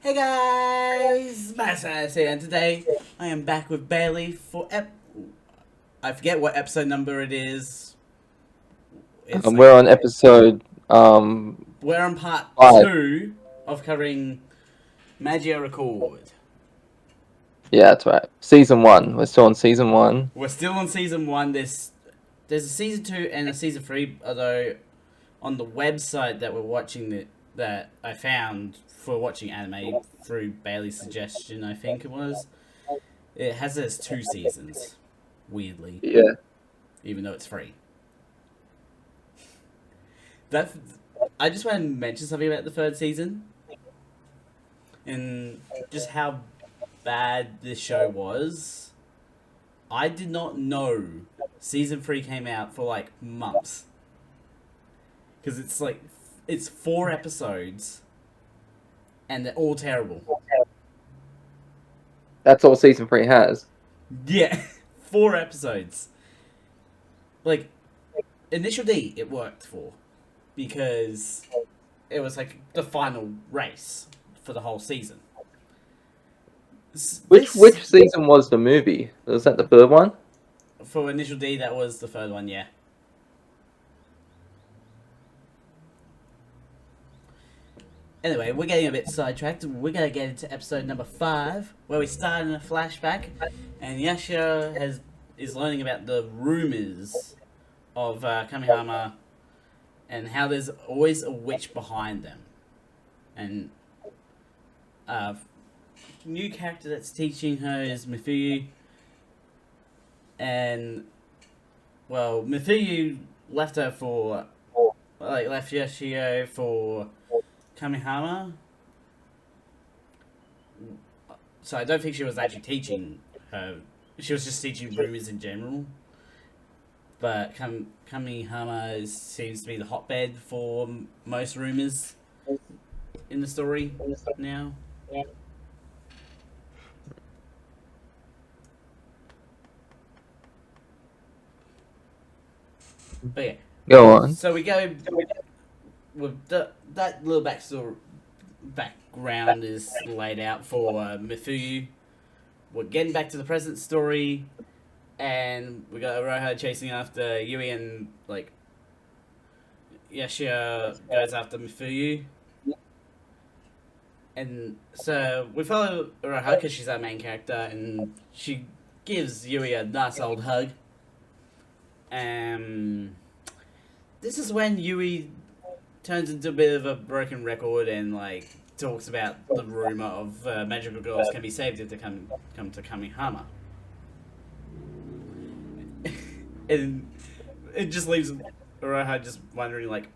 Hey guys, Massa here, and today I am back with Bailey for I forget what episode number it is. It's like We're on episode we're on part 5. 2 of covering Magia Record. Yeah, that's right. Season 1. We're still on season 1. We're still on season 1. There's a season 2 and a season 3, although on the website that we're watching that I found for watching anime through Bailey's suggestion, I think it was. It has as 2 seasons, weirdly, Yeah. even though it's free. That I just want to mention something about the third season and just how bad this show was. I did not know season 3 came out for like months, because it's 4 episodes and they're all terrible. That's all season 3 has. Yeah, 4 episodes. Like, Initial D, it worked for, because it was like the final race for the whole season. Which season was the movie? Was that the third one? For Initial D, that was the third one, yeah. Anyway, we're getting a bit sidetracked. We're going to get into episode number 5, where we start in a flashback, and Yashio is learning about the rumors of Kamihama and how there's always a witch behind them. And new character that's teaching her is Mifuyu. And, well, Mifuyu left her for, left Yashio for Kamihama. So I don't think she was actually teaching her. She was just teaching rumors in general. But Kamihama seems to be the hotbed for most rumors in the story now. But yeah. Go on. So we go with that little background is laid out for Mifuyu. We're getting back to the present story, and we got Aroha chasing after Yui, and like Yashia goes after Mifuyu. And so we follow Aroha because she's our main character, and she gives Yui a nice old hug. This is when Yui turns into a bit of a broken record and like talks about the rumor of magical girls can be saved if they come to Kamihama. And it just leaves Aroha just wondering, like,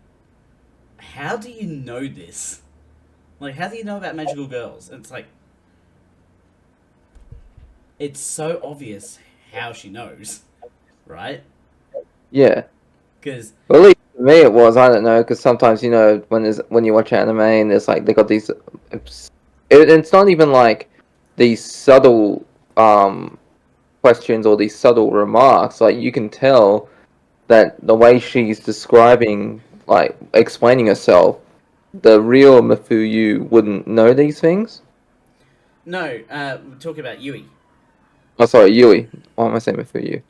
how do you know this? Like, how do you know about magical girls? And it's like, it's so obvious how she knows, right? Yeah. Because Well, at least for me it was. I don't know, because sometimes, when you watch anime and there's like, they got these... It's not even like these subtle questions or these subtle remarks. Like, you can tell that the way she's describing, like, explaining herself, the real Mifuyu wouldn't know these things. no, we're talking about Yui. Oh, sorry, Yui. Why am I saying Mifuyu?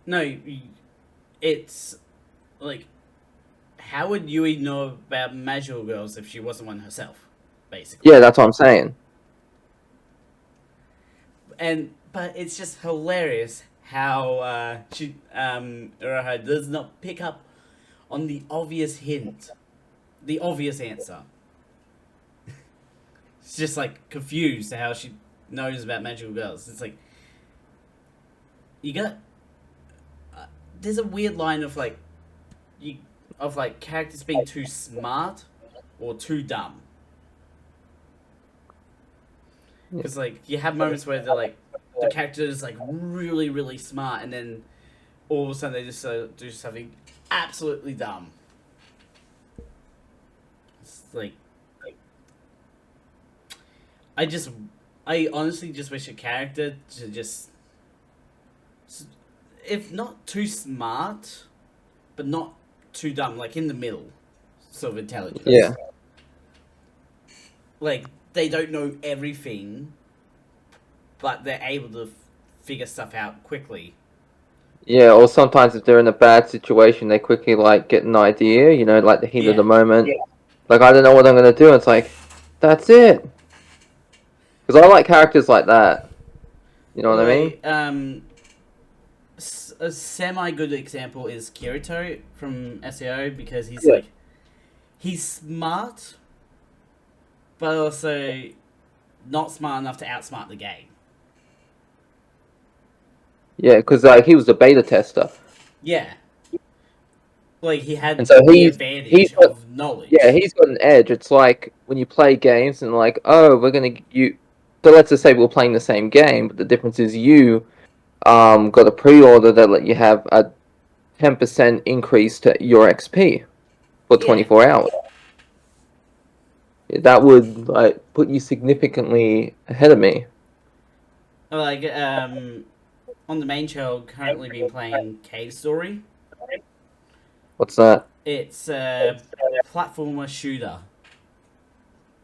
No, it's like, how would Yui know about magical girls if she wasn't one herself, basically? Yeah, that's what I'm saying. But it's just hilarious how Uraha does not pick up on the obvious hint, the obvious answer. It's just like confused how she knows about magical girls. It's like, you got there's a weird line of like characters being too smart or too dumb. Because like you have moments where they're like the character is like really really smart, and then all of a sudden they just do something absolutely dumb. It's like I honestly just wish a character to just, if not too smart, but not too dumb, like in the middle sort of intelligence. Yeah. Like, they don't know everything, but they're able to figure stuff out quickly. Yeah, or sometimes if they're in a bad situation, they quickly like get an idea. You know, like the heat of Yeah. the moment. Yeah. Like I don't know what I'm gonna do. It's like that's it. Because I like characters like that. You know what I mean? Like, a semi good example is Kirito from SEO because he's Yeah. like he's smart, but also not smart enough to outsmart the game. Yeah, because like he was a beta tester, Yeah, like he and had so the he's advantage got of knowledge. yeah he's got an edge. It's like when you play games and like oh we're gonna you. So let's just say we're playing the same game, but the difference is you got a pre-order that let you have a 10% increase to your XP for Yeah, 24 hours. That would like put you significantly ahead of me. like on the main channel, currently been playing Cave Story. What's that? It's a platformer shooter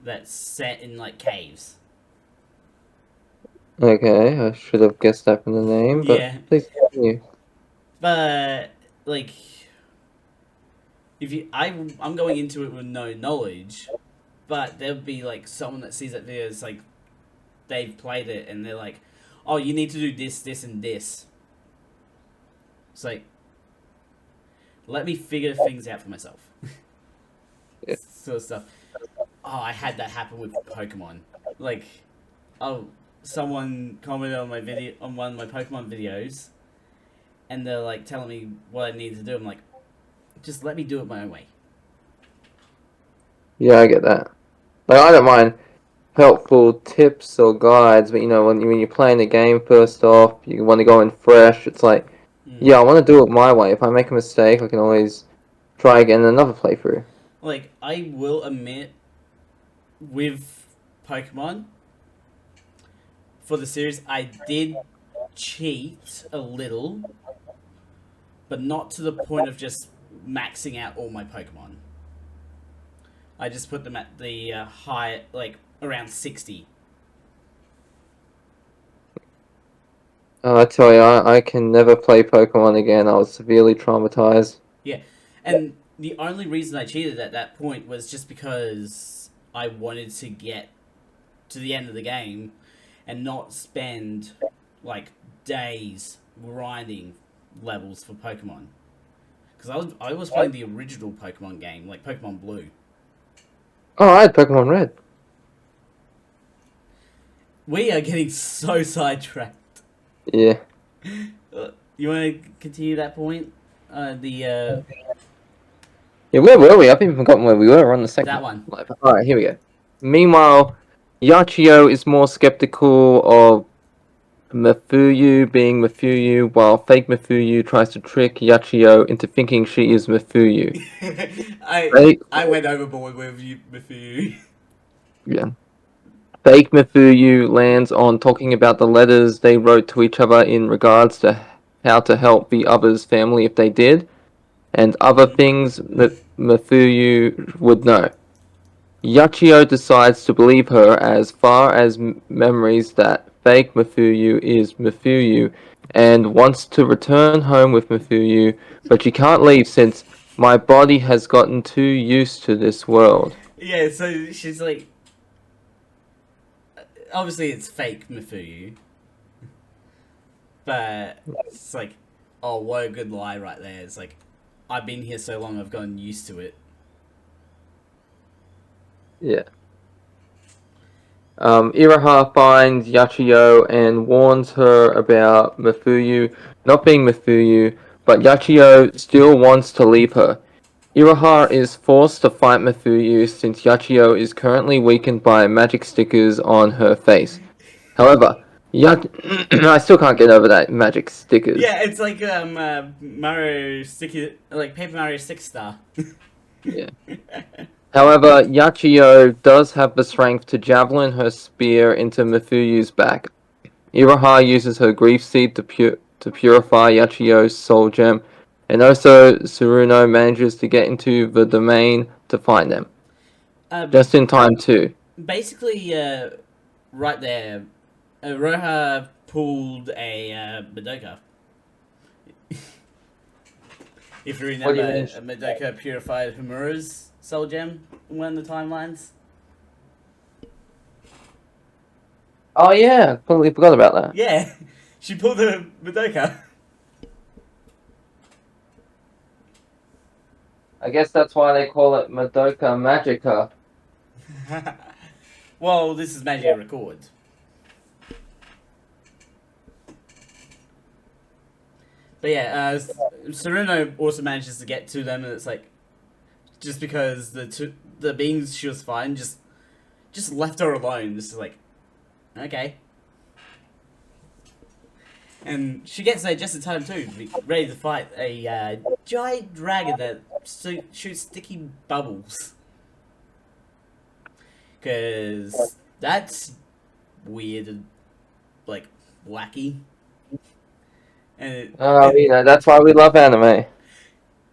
that's set in like caves. Okay, I should have guessed that from the name, but Yeah, please continue. but like if you, I'm going into it with no knowledge, but there'll be like someone that sees that video. It's like they've played it and they're like, "Oh, you need to do this, this, and this." It's like let me figure things out for myself. Yeah. Sort of stuff. Oh, I had that happen with Pokemon. Like, oh, someone commented on my video on one of my Pokemon videos, and they're like telling me what I need to do. I'm like, just let me do it my own way. Yeah, I get that. Like, I don't mind helpful tips or guides, but you know, when you're playing the game, first off, you want to go in fresh. It's like, Mm. yeah, I want to do it my way. If I make a mistake, I can always try again in another playthrough. Like, I will admit, with Pokemon for the series, I did cheat a little, but not to the point of just maxing out all my Pokemon. I just put them at the high, like around 60. I tell you, I can never play Pokemon again. I was severely traumatized. Yeah, and the only reason I cheated at that point was just because I wanted to get to the end of the game and not spend like days grinding levels for Pokemon. Because I was playing the original Pokemon game, like Pokemon Blue. Oh, I had Pokemon Red. We are getting so sidetracked. Yeah. You want to continue that point? The Yeah, where were we? I've even forgotten where we were. We're on the that second. one. Alright, here we go. Meanwhile, Yachio is more skeptical of Mafuyu being Mafuyu, while fake Mafuyu tries to trick Yachio into thinking she is Mafuyu. I Fake, I went overboard with you. yeah. Fake Mafuyu lands on talking about the letters they wrote to each other in regards to how to help the other's family if they did, and other things that Mafuyu would know. Yachio decides to believe her as far as memories that fake Mafuyu is Mafuyu and wants to return home with Mafuyu, but she can't leave since my body has gotten too used to this world. Yeah, so she's like, obviously it's fake Mifuyu, but it's like, oh, what a good lie right there. It's like, I've been here so long, I've gotten used to it. Yeah. Iraha finds Yachio and warns her about Mafuyu not being Mafuyu, but Yachio still wants to leave her. Iraha is forced to fight Mafuyu since Yachio is currently weakened by magic stickers on her face. However, I still can't get over that magic stickers. Yeah, it's like Mario Sticky, like Paper Mario Six Star. Yeah. However, Yachio does have the strength to javelin her spear into Mifuyu's back. Iraha uses her grief seed to purify Yachio's soul gem, and also Tsuruno manages to get into the domain to find them. um, Just in time too. basically, right there, Roha pulled a Madoka. If you What do you remember, mean? Madoka purified Homura's soul gem in one of the timelines. Oh yeah, completely forgot about that. Yeah, she pulled the Madoka. I guess that's why they call it Madoka Magica. Well, this is Magia Record. But yeah, Saruno also manages to get to them, and it's like just because the beings she was fighting just left her alone. This is like okay, and she gets there just in time too, to be ready to fight a giant dragon that shoots sticky bubbles. Because that's weird and like wacky. And That's why we love anime.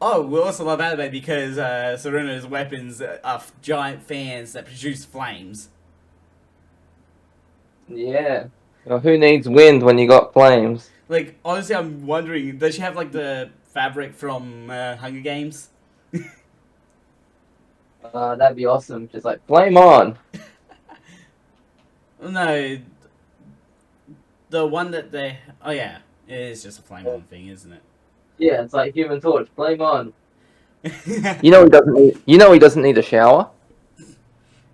oh, we also love anime because Saruno's weapons are giant fans that produce flames. Yeah. Well, who needs wind when you got flames? Like honestly, I'm wondering, does she have like the fabric from Hunger Games? That'd be awesome. Just like flame on. No, the one that they. Oh yeah, it is just a flame on thing, isn't Yeah, it's like Human Torch. Flame on. it? You know he doesn't need. You know he doesn't need a shower.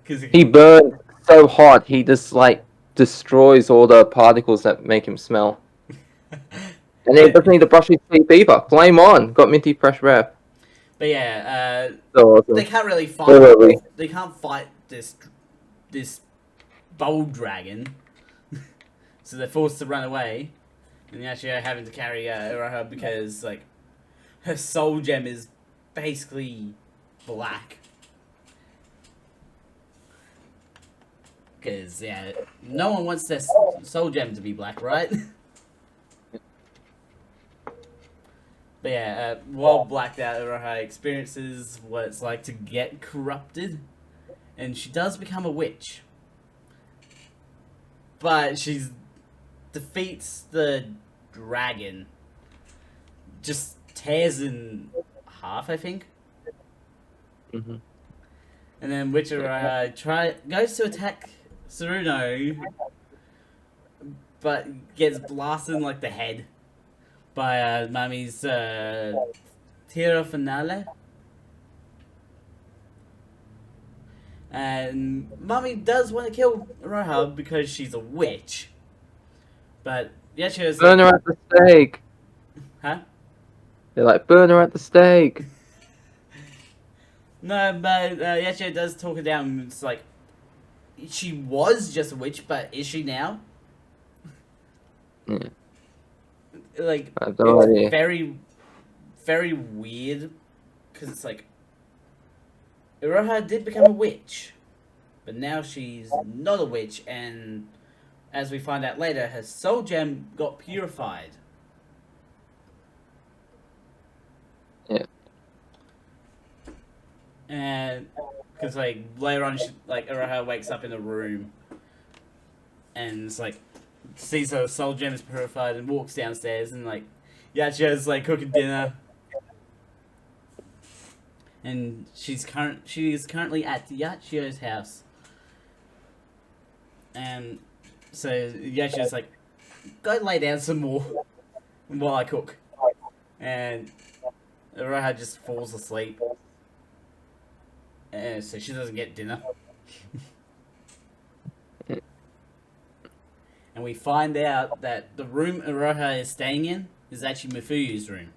Because He burns so hot. He just like destroys all the particles that make him smell. And then he doesn't need to brush his teeth either. Flame on. Got minty fresh breath. but yeah, So they awesome. can't really fight. Literally. They can't fight this bold dragon, so they're forced to run away, and actually are having to carry Uraha because like her soul gem is basically black. Because yeah, no one wants their soul gem to be black, right? But yeah, while blacked out, Uraha experiences what it's like to get corrupted, and she does become a witch. But she defeats the dragon, just tears in half, I think. Mm-hmm. And then Witcher goes to attack Saruno, but gets blasted in like the head by Mami's Tira Finale. And Mummy does want to kill Roha because she's a witch. But Yasha's Burn like, her at the stake. huh? They're like, burn her at the stake. No, but Yasha does talk her down. It's like, she was just a witch, but is she now? Yeah. Like, I have no it's idea. very, very weird. Because it's like, Iroha did become a witch. But now she's not a witch, and as we find out later, her soul gem got purified. Yeah. And because like later on, like Iroha wakes up in a room, and it's like sees her soul gem is purified, and walks downstairs, and like Yachia's like cooking dinner, and she is currently at Yachia's house, and so Yachia's like, go lay down some more while I cook, and Iroha just falls asleep. So she doesn't get dinner. And we find out that the room Iroha is staying in is actually Mifuyu's room.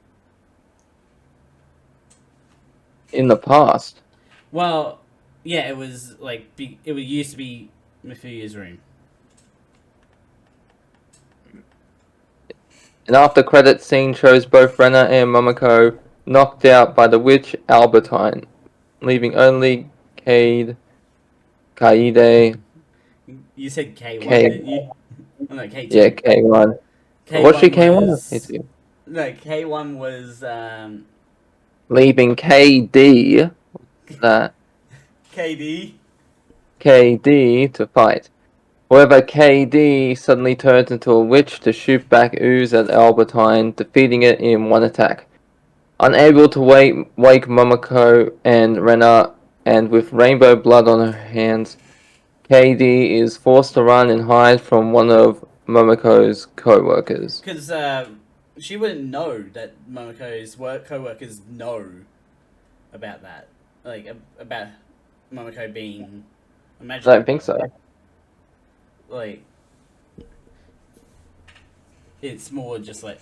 In the past. Well, yeah, it was like it used to be Mifuyu's room. An after credits scene shows both Renna and Momoko knocked out by the witch Albertine, leaving only Kaede. You said K1, K. didn't you? Oh, no, K2. Yeah, K1. Was she K1? K2. No, K1 was Leaving KD. That. KD. KD to fight. However, KD suddenly turns into a witch to shoot back ooze at Albertine, defeating it in one attack. Unable to wake Momoko and Rena, and with rainbow blood on her hands, KD is forced to run and hide from one of Momoko's co-workers. Because she wouldn't know that Momoko's co-workers know about that. Like, about Momoko being a I magical don't think girl. so. Like, it's more just like...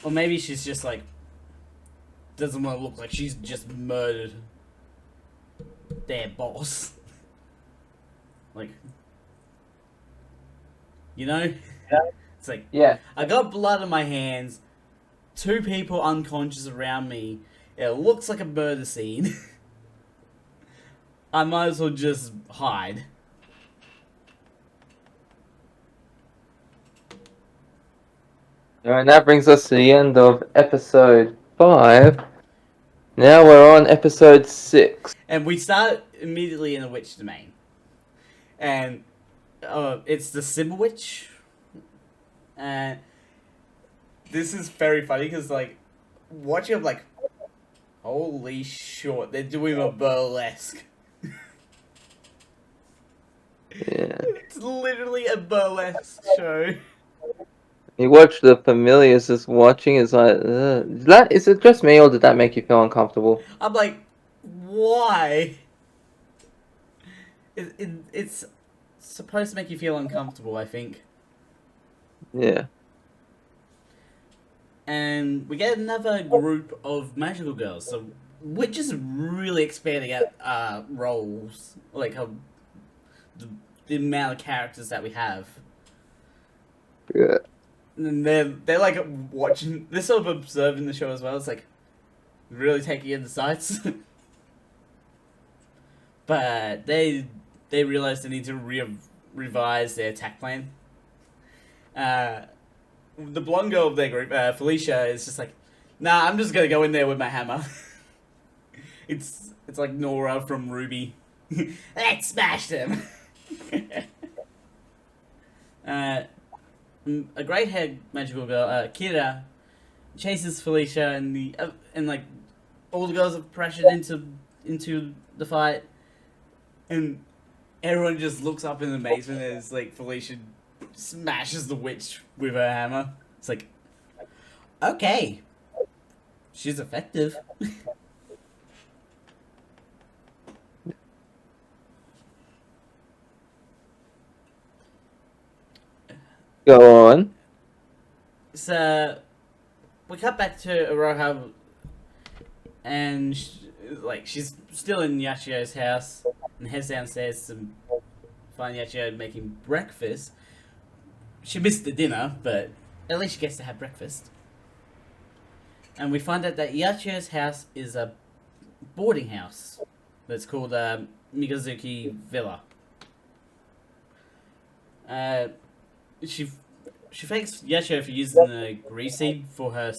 Or maybe she's just like... Doesn't want to look like she's just murdered their boss. Like... You know? It's like, Yeah. I got blood on my hands, 2 people unconscious around me, it looks like a murder scene. I might as well just hide. Alright, that brings us to the end of episode 5. Now we're on episode 6. And we start immediately in the witch domain. And it's the Sybil Witch. And this is very funny because, like, watching, I'm like, holy shit, they're doing a burlesque. Yeah. It's literally a burlesque show. You watch the familiars just watching, it's like, is it just me or did that make you feel uncomfortable? I'm like, why? It's supposed to make you feel uncomfortable, I think. Yeah. And we get another group of magical girls, so we're just really expanding out roles, like how the amount of characters that we have. Yeah. And they're like watching, they're sort of observing the show as well. It's like really taking in the sights. But they realize they need to revise their attack plan. The blonde girl of their group, Felicia, is just like, nah, I'm just gonna go in there with my hammer. It's like Nora from Ruby. Let's smash them. A great haired magical girl, Kira, chases Felicia, and like all the girls are pressured into the fight, and everyone just looks up in amazement as like Felicia smashes the witch with her hammer. It's like, okay, she's effective. Go on. So we cut back to Aroha, and she's still in Yachio's house, and heads downstairs to find Yachio making breakfast. She missed the dinner, but at least she gets to have breakfast. And we find out that Yachio's house is a boarding house that's called Mikazuki Villa. She thanks Yachio for using the grease seed for her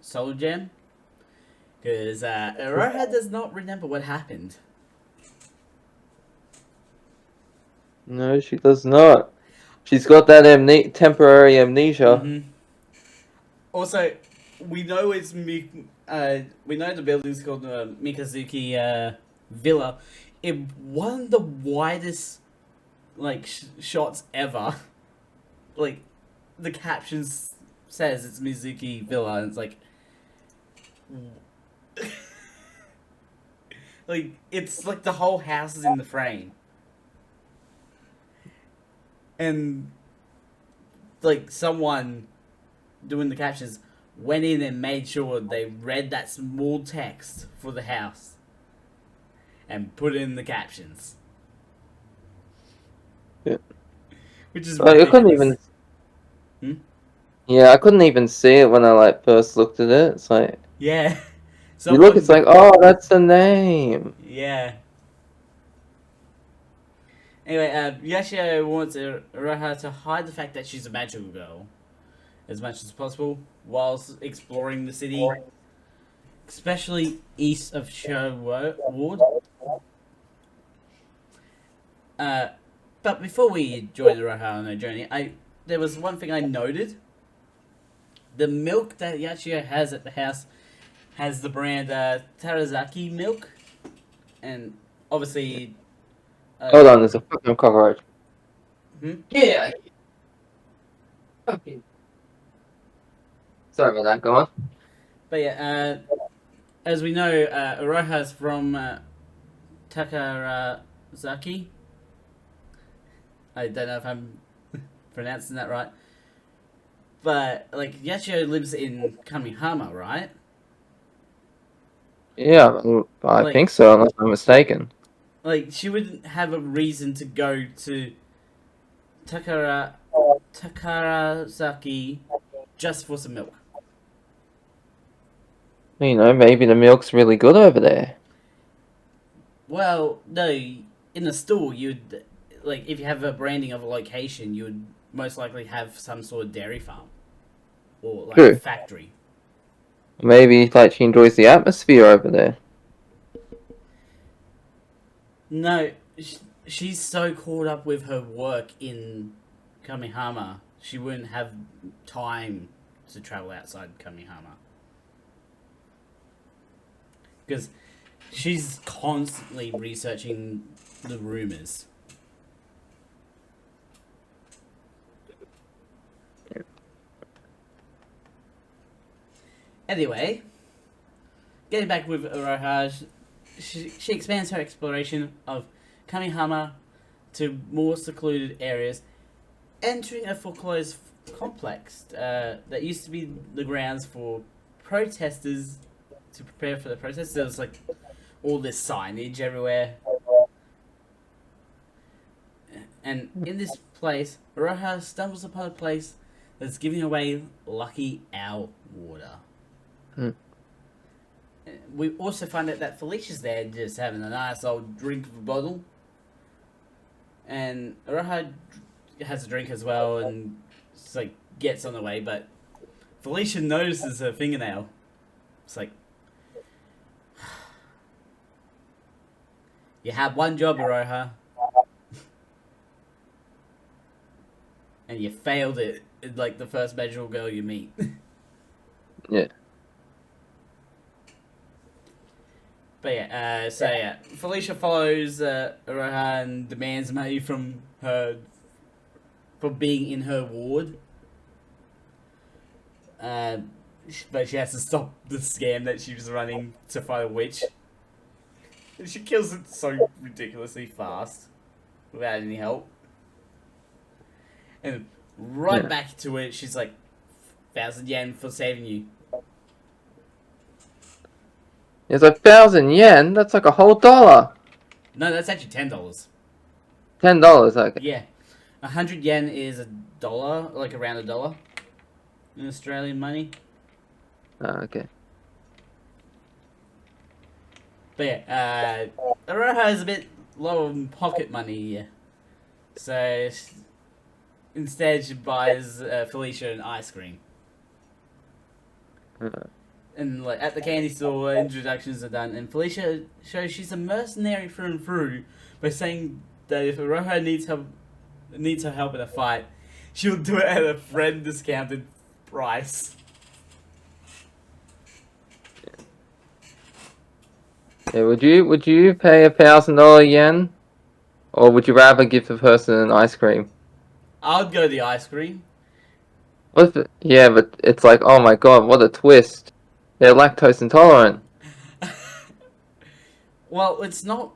soul gem, because Aroha does not remember what happened. No, she does not. She's got that temporary amnesia. Mm-hmm. Also, we know we know the building's called Mikazuki Villa. In one of the widest shots ever. Like, the captions says it's Mizuki Villa, and it's like, like it's like the whole house is in the frame, and like someone doing the captions went in and made sure they read that small text for the house and put it in the captions. Yeah. Which is I couldn't even. Yeah, I couldn't even see it when I first looked at it. It's like yeah. you look, it's like, oh, that's the name. Yeah. Anyway, Yashio wants Aroha to hide the fact that she's a magical girl as much as possible whilst exploring the city, especially east of Sherwood. Uh, but before we join the Roha on our journey, there was one thing I noted. The milk that Yachio has at the house has the brand Tarazaki milk, and obviously, Hold on, there's a fucking cockroach. hmm? Yeah. Fucking. Sorry about that. Go on. But yeah, as we know, Aroha's from Takarazaki. I don't know if I'm pronouncing that right. But, like, Yachio lives in Kamihama, right? Yeah, I Like, think so, unless I'm mistaken. she wouldn't have a reason to go to Takara Takarazaki just for some milk. You know, maybe the milk's really good over there. Well, no, in a store, you'd, like, if you have a branding of a location, you would most likely have some sort of dairy farm or, like, True. factory. Maybe like she enjoys the atmosphere over there. No, she's so caught up with her work in Kamihama, she wouldn't have time to travel outside Kamihama. Because she's constantly researching the rumors. Anyway, getting back with Aroha, she expands her exploration of Kamihama to more secluded areas, entering a foreclosed complex that used to be the grounds for protesters to prepare for the protest. There was like all this signage everywhere. And in this place, Aroha stumbles upon a place that's giving away lucky owl water. Hmm. We also find out that Felicia's there just having a nice old drink of a bottle. And Aroha has a drink as well and just like gets on the way, but Felicia notices her fingernail. It's like, you had one job, Aroha. And you failed it like the first magical girl you meet. Yeah. But yeah, Felicia follows Aroha and demands money from her for being in her ward. But she has to stop the scam that she was running to fight a witch. And she kills it so ridiculously fast without any help. And right Yeah. back to it, she's like, 1,000 yen for saving you. It's 1,000 yen. That's like a whole dollar. No, that's actually $10. $10. Okay. Yeah. 100 yen is a dollar, like around a dollar in Australian money. Okay. But yeah, Aroha is a bit low on pocket money. So instead she buys Felicia an ice cream. And like at the candy store, introductions are done, and Felicia shows she's a mercenary through and through by saying that if Aroha needs her help in a fight, she'll do it at a friend discounted price. Yeah, would you pay $1,000 yen, or would you rather give the person an ice cream? I'd go the ice cream. What if yeah, but it's like, oh my god, what a twist. They're lactose intolerant. Well, it's not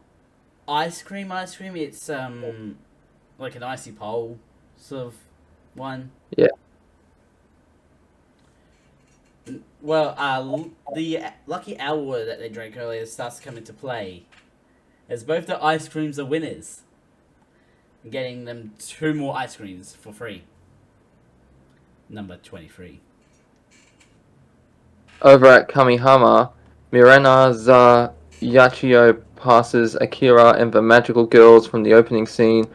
ice cream. It's like an icy pole sort of one. Yeah. Well, the lucky hour that they drank earlier starts to come into play, as both the ice creams are winners. Getting them 2 more ice creams for free. Number 23. Over at Kamihama, Mirena Yachio passes Akira and the magical girls from the opening scene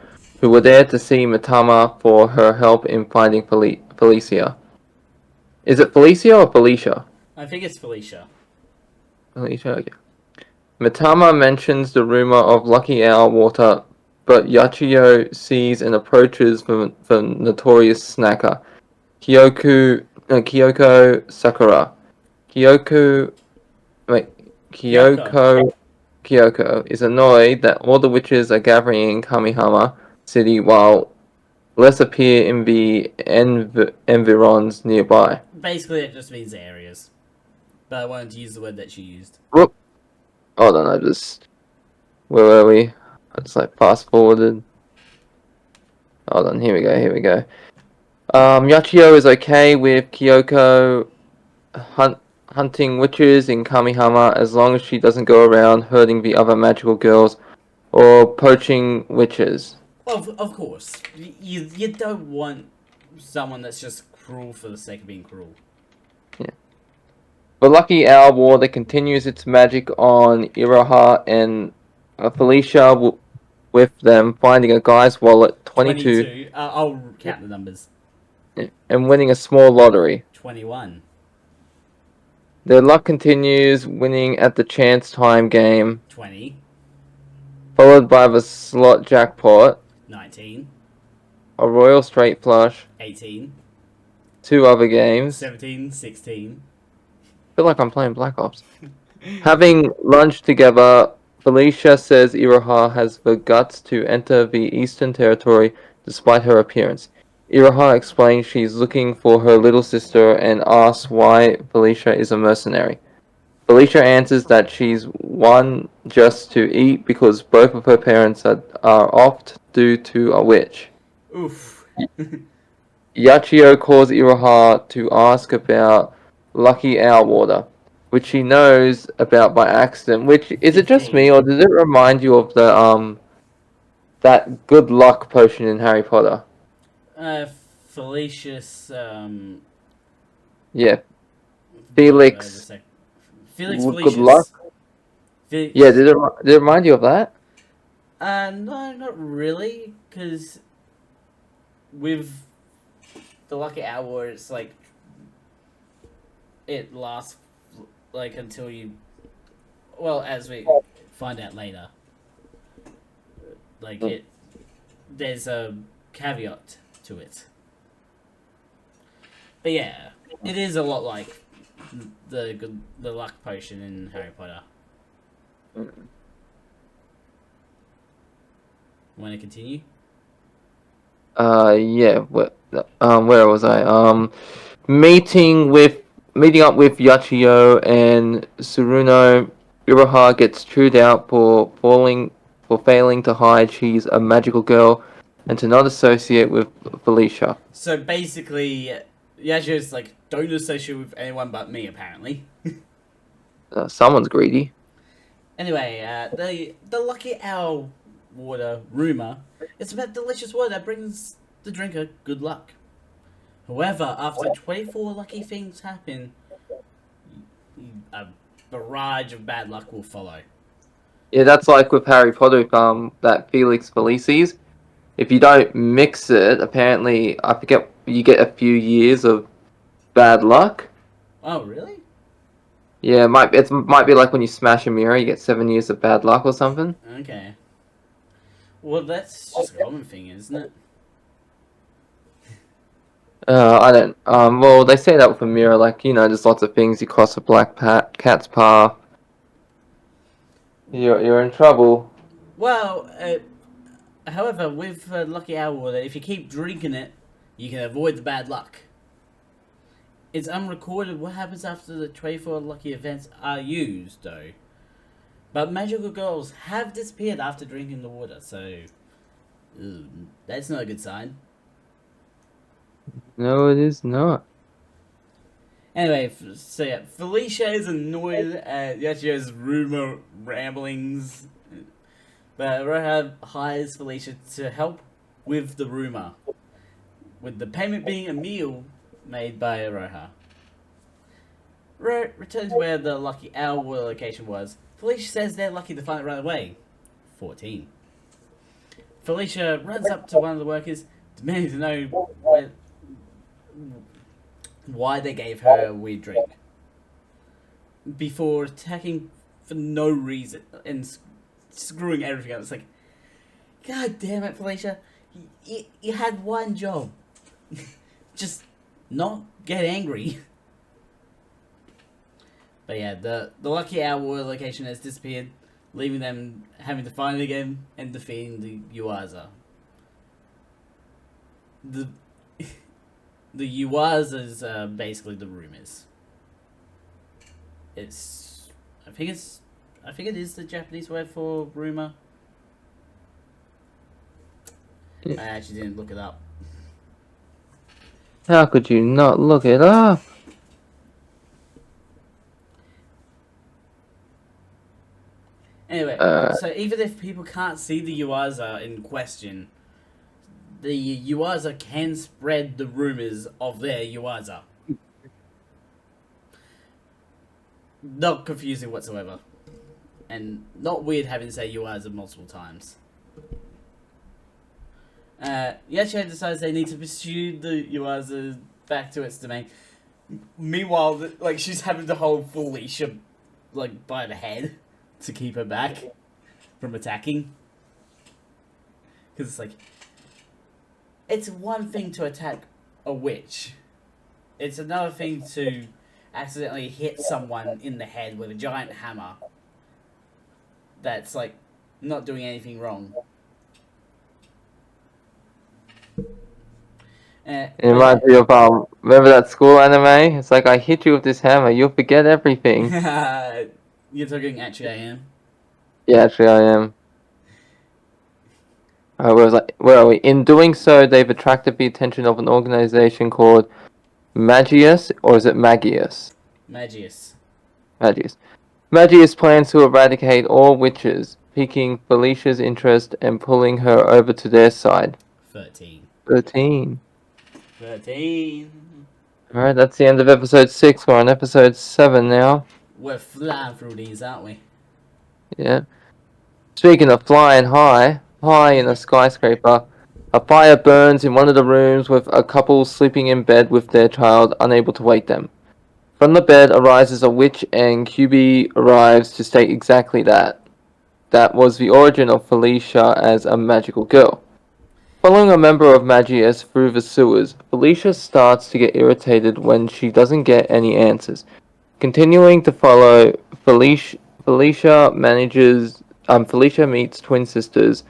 who were there to see Mitama for her help in finding Felicia. Is it Felicia or Felicia? I think it's Felicia. Felicia, okay. Mitama mentions the rumor of Lucky Owl water but Yachiyo sees and approaches the notorious snacker, Kyoko Sakura. Kyoko, wait, Kyoko. Kyoko is annoyed that all the witches are gathering in Kamihama City while less appear in the environs nearby. Basically, it just means areas. But I wanted to use the word that she used. Whoop! Hold on, where were we? I just like fast forwarded. Hold on, here we go. Yachiyo is okay with Kyoko hunting witches in Kamihama as long as she doesn't go around hurting the other magical girls or poaching witches. Of course. You don't want someone that's just cruel for the sake of being cruel. Yeah. The Lucky Owl War that continues its magic on Iroha and Felicia with them finding a guy's wallet, 22, 22. I'll count the numbers. and winning a small lottery. 21. Their luck continues, winning at the chance time game, 20. followed by the slot jackpot, 19. a royal straight flush, 18. 2 other games. 17. 16. I feel like I'm playing Black Ops. Having lunch together, Felicia says Iroha has the guts to enter the Eastern Territory despite her appearance. Iroha explains she's looking for her little sister and asks why Felicia is a mercenary. Felicia answers that she's one just to eat because both of her parents are off due to a witch. Oof. Yachiyo calls Iroha to ask about Lucky Owl Water, which she knows about by accident. Which is it just me, 15. or does it remind you of the that good luck potion in Harry Potter? Felicius, Yeah, wait a Felix. sec. Felix Good luck. Felicius. Yeah, did it remind you of that? No, not really, because with the Lucky Hour, it's like it lasts like until you. Well, as we find out later, like it, there's a caveat to it. But yeah, it is a lot like the luck potion in Harry Potter. Want to continue? Yeah. Where was I? Meeting up with Yachiyo and Suruno. Iroha gets chewed out for failing to hide she's a magical girl and to not associate with Felicia. So basically, Yasuo's like, don't associate with anyone but me, apparently. Someone's greedy. Anyway, the Lucky Owl water rumor is about delicious water that brings the drinker good luck. However, after 24 lucky things happen, a barrage of bad luck will follow. Yeah, that's like with Harry Potter. That Felix Felicis. If you don't mix it, apparently, I forget, you get a few years of bad luck. Oh, really? Yeah, it might be like when you smash a mirror, you get 7 years of bad luck or something. Okay. Well, that's just a common thing, isn't it? I don't. Well, they say that with a mirror, like there's lots of things. You cross a cat's path, you're in trouble. Well, however, with Lucky Owl water, if you keep drinking it, you can avoid the bad luck. It's unrecorded what happens after the 24 lucky events are used, though. But magical girls have disappeared after drinking the water, so that's not a good sign. No, it is not. Anyway, so yeah, Felicia is annoyed at Yachio's rumor ramblings, but Roha hires Felicia to help with the rumor, with the payment being a meal made by Roha. Returns where the Lucky Owl location was. Felicia says they're lucky to find it right away. 14. Felicia runs up to one of the workers, demanding to know why they gave her a weird drink. Before attacking for no reason and screwing everything up. It's like, God damn it, Felicia. You had one job. Just not get angry. But yeah, the Lucky Owl location has disappeared, leaving them having to find it again and defeating the Yuaza. The the Yuaza's basically the rumors. It's I think it's I think it is the Japanese word for rumor. I actually didn't look it up. How could you not look it up? Anyway, Uh, so even if people can't see the Yuaza in question, the Yuaza can spread the rumors of their Yuaza. Not confusing whatsoever. And not weird having to say Yuaza multiple times. Yachiyo decides they need to pursue the Yuaza back to its domain. Meanwhile, like, she's having to hold Felicia, like, by the head to keep her back from attacking. Because it's like, it's one thing to attack a witch. It's another thing to accidentally hit someone in the head with a giant hammer that's, like, not doing anything wrong. it reminds me of remember that school anime? It's like I hit you with this hammer, you'll forget everything. You're talking actually I am. Yeah, actually I am. Where are we? In doing so, they've attracted the attention of an organization called Magius, or is it Magius? Magius. Magius. Magius plans to eradicate all witches, piquing Felicia's interest and pulling her over to their side. 13. 13. 13. Alright, that's the end of episode 6. We're on episode 7 now. We're flying through these, aren't we? Yeah. Speaking of flying high in a skyscraper, a fire burns in one of the rooms with a couple sleeping in bed with their child, unable to wake them. From the bed arises a witch, and QB arrives to state exactly that. That was the origin of Felicia as a magical girl. Following a member of Magius through the sewers, Felicia starts to get irritated when she doesn't get any answers. Continuing to follow, Felicia Felicia meets twin sisters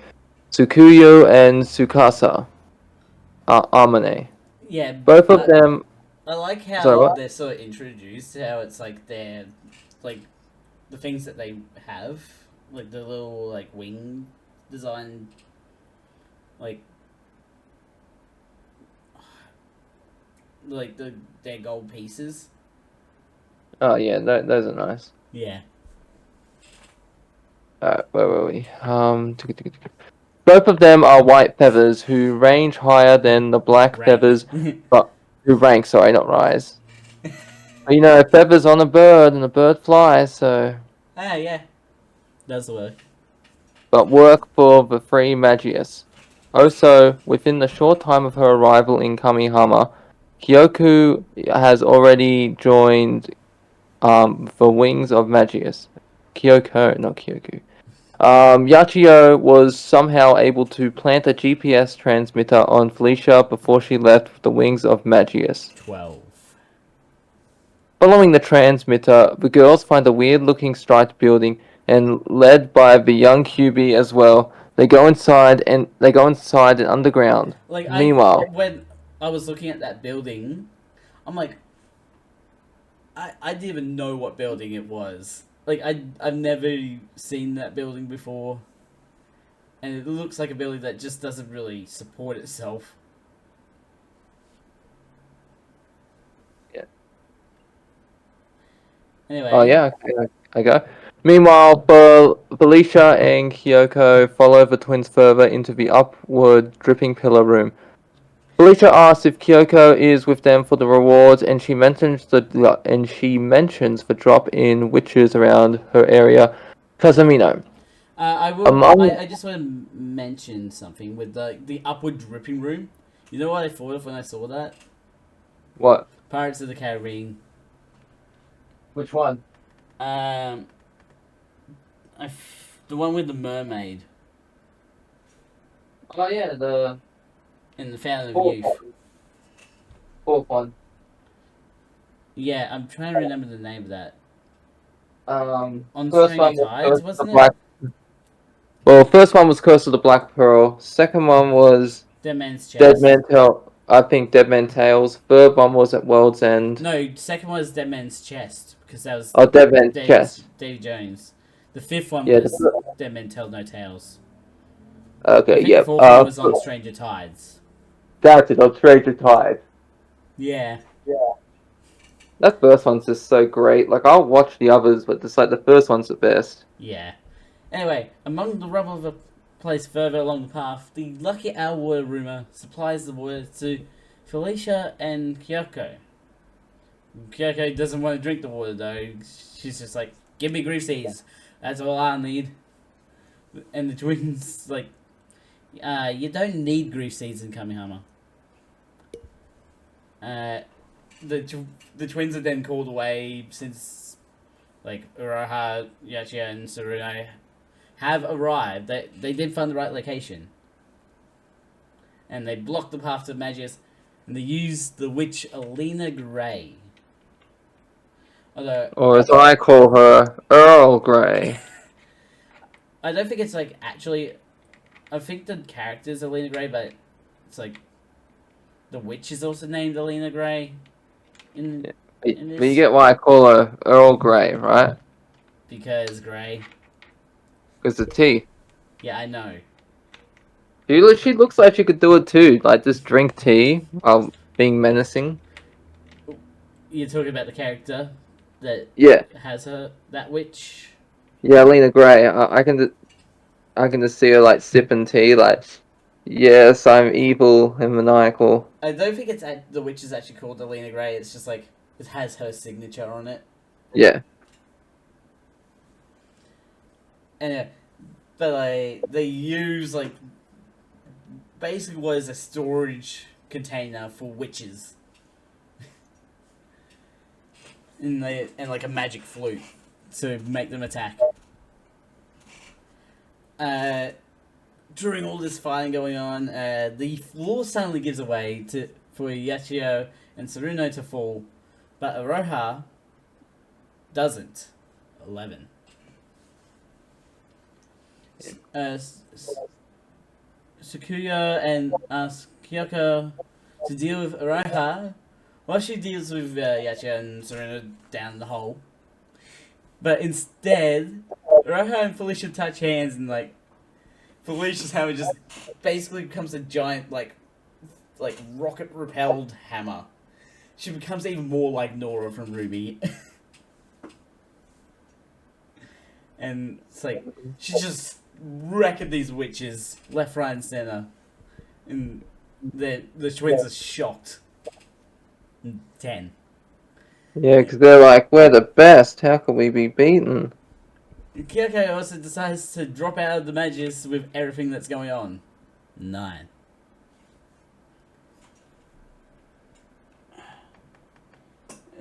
Tsukuyo and Tsukasa Amane. Yeah, Both of but them. I like Sorry, how what? they're sort of introduced, how it's like they're, like, the things that they have, like the little, like, wing design, like their gold pieces. Oh yeah, those are nice. Yeah. Where were we? Both of them are white feathers who range higher than the black Rank. feathers, but who rank. Sorry, not rise. You know, feathers on a bird and a bird flies, so. Ah, yeah. That's the word. But work for the three Magius. Also, within the short time of her arrival in Kamihama, Kyoku has already joined the wings of Magius. Kyoko, not Kyoku. Yachio was somehow able to plant a GPS transmitter on Felicia before she left with the wings of Magius. 12. Following the transmitter, the girls find a weird-looking striped building, and led by the young QB as well, they go inside and underground. Like, Meanwhile, when I was looking at that building, I'm like, I didn't even know what building it was. Like, I've never seen that building before. And it looks like a building that just doesn't really support itself. yeah. Anyway. Oh yeah, I go. Meanwhile, Felicia and Kyoko follow the twins further into the upward dripping pillar room. Felicia asks if Kyoko is with them for the rewards, and she mentions the drop-in witches around her area, Casamino. I just want to mention something with the upward dripping room. You know what I thought of when I saw that? What? Pirates of the Caribbean. Which one? The one with the mermaid. Oh yeah, the in the Fountain of fourth Youth. one. Fourth one. Yeah, I'm trying to remember the name of that. On First Stranger one was Tides, Curse of the wasn't it? Black. Well, first one was Curse of the Black Pearl. Second one was Dead Man's Dead Chest. Man Tale. I think Dead Man Tales. Third one was at World's End. No, second one was Dead Man's Chest because that was Oh, Dead Man's Chest. Davy Jones. The fifth one Yeah. was Dead Men Tell No Tales. I Okay. think the Yep. fourth one was on Stranger Tides. That's it. On Stranger Tide. Yeah, That first one's just so great. Like I'll watch the others, but just like the first one's the best. yeah. Anyway, among the rubble of a place further along the path, the Lucky Owl water rumor supplies the water to Felicia and Kyoko. Kyoko doesn't want to drink the water though. She's just like, give me grief seeds. That's all I need. And the twins like, you don't need grief seeds in Kamihama. Uh, the twins are then called away since like Uraha, Yachiya, and Tsuruno have arrived. They did find the right location, and they blocked the path to Magius, and they used the witch Alina Grey. Although Or as I call her, Earl Grey. I don't think it's like actually. I think the character's Alina Grey, but it's like the witch is also named Alina Grey. In Yeah. in But you this get why I call her Earl Grey, right? because Grey. Because the tea. Yeah, I know. She looks like she could do it too. Like just drink tea while being menacing. You're talking about the character that Yeah, has her that witch. yeah, Lena Grey. I can just see her like sipping tea, like, yes, I'm evil and maniacal. I don't think the witch is actually called Alina Grey. It's just like it has her signature on it. Yeah, And but like they use like basically what is a storage container for witches. And like a magic flute to make them attack. Uh, During all this fighting going on, the floor suddenly gives away for Yachio and Tsuruno to fall, but Aroha doesn't. 11. Sakuya and asks Kyoko to deal with Aroha while she deals with Yachio and Tsuruno down the hole. But instead, Aroha and Felicia touch hands and like Felicia's hammer just basically becomes a giant like rocket repelled hammer. She becomes even more like Nora from Ruby. And it's like she's just wrecking these witches left, right, and center. And the twins are shocked. 10. yeah, because they're like, we're the best. How can we be beaten? Kyoko also decides to drop out of the Magus with everything that's going on. 9.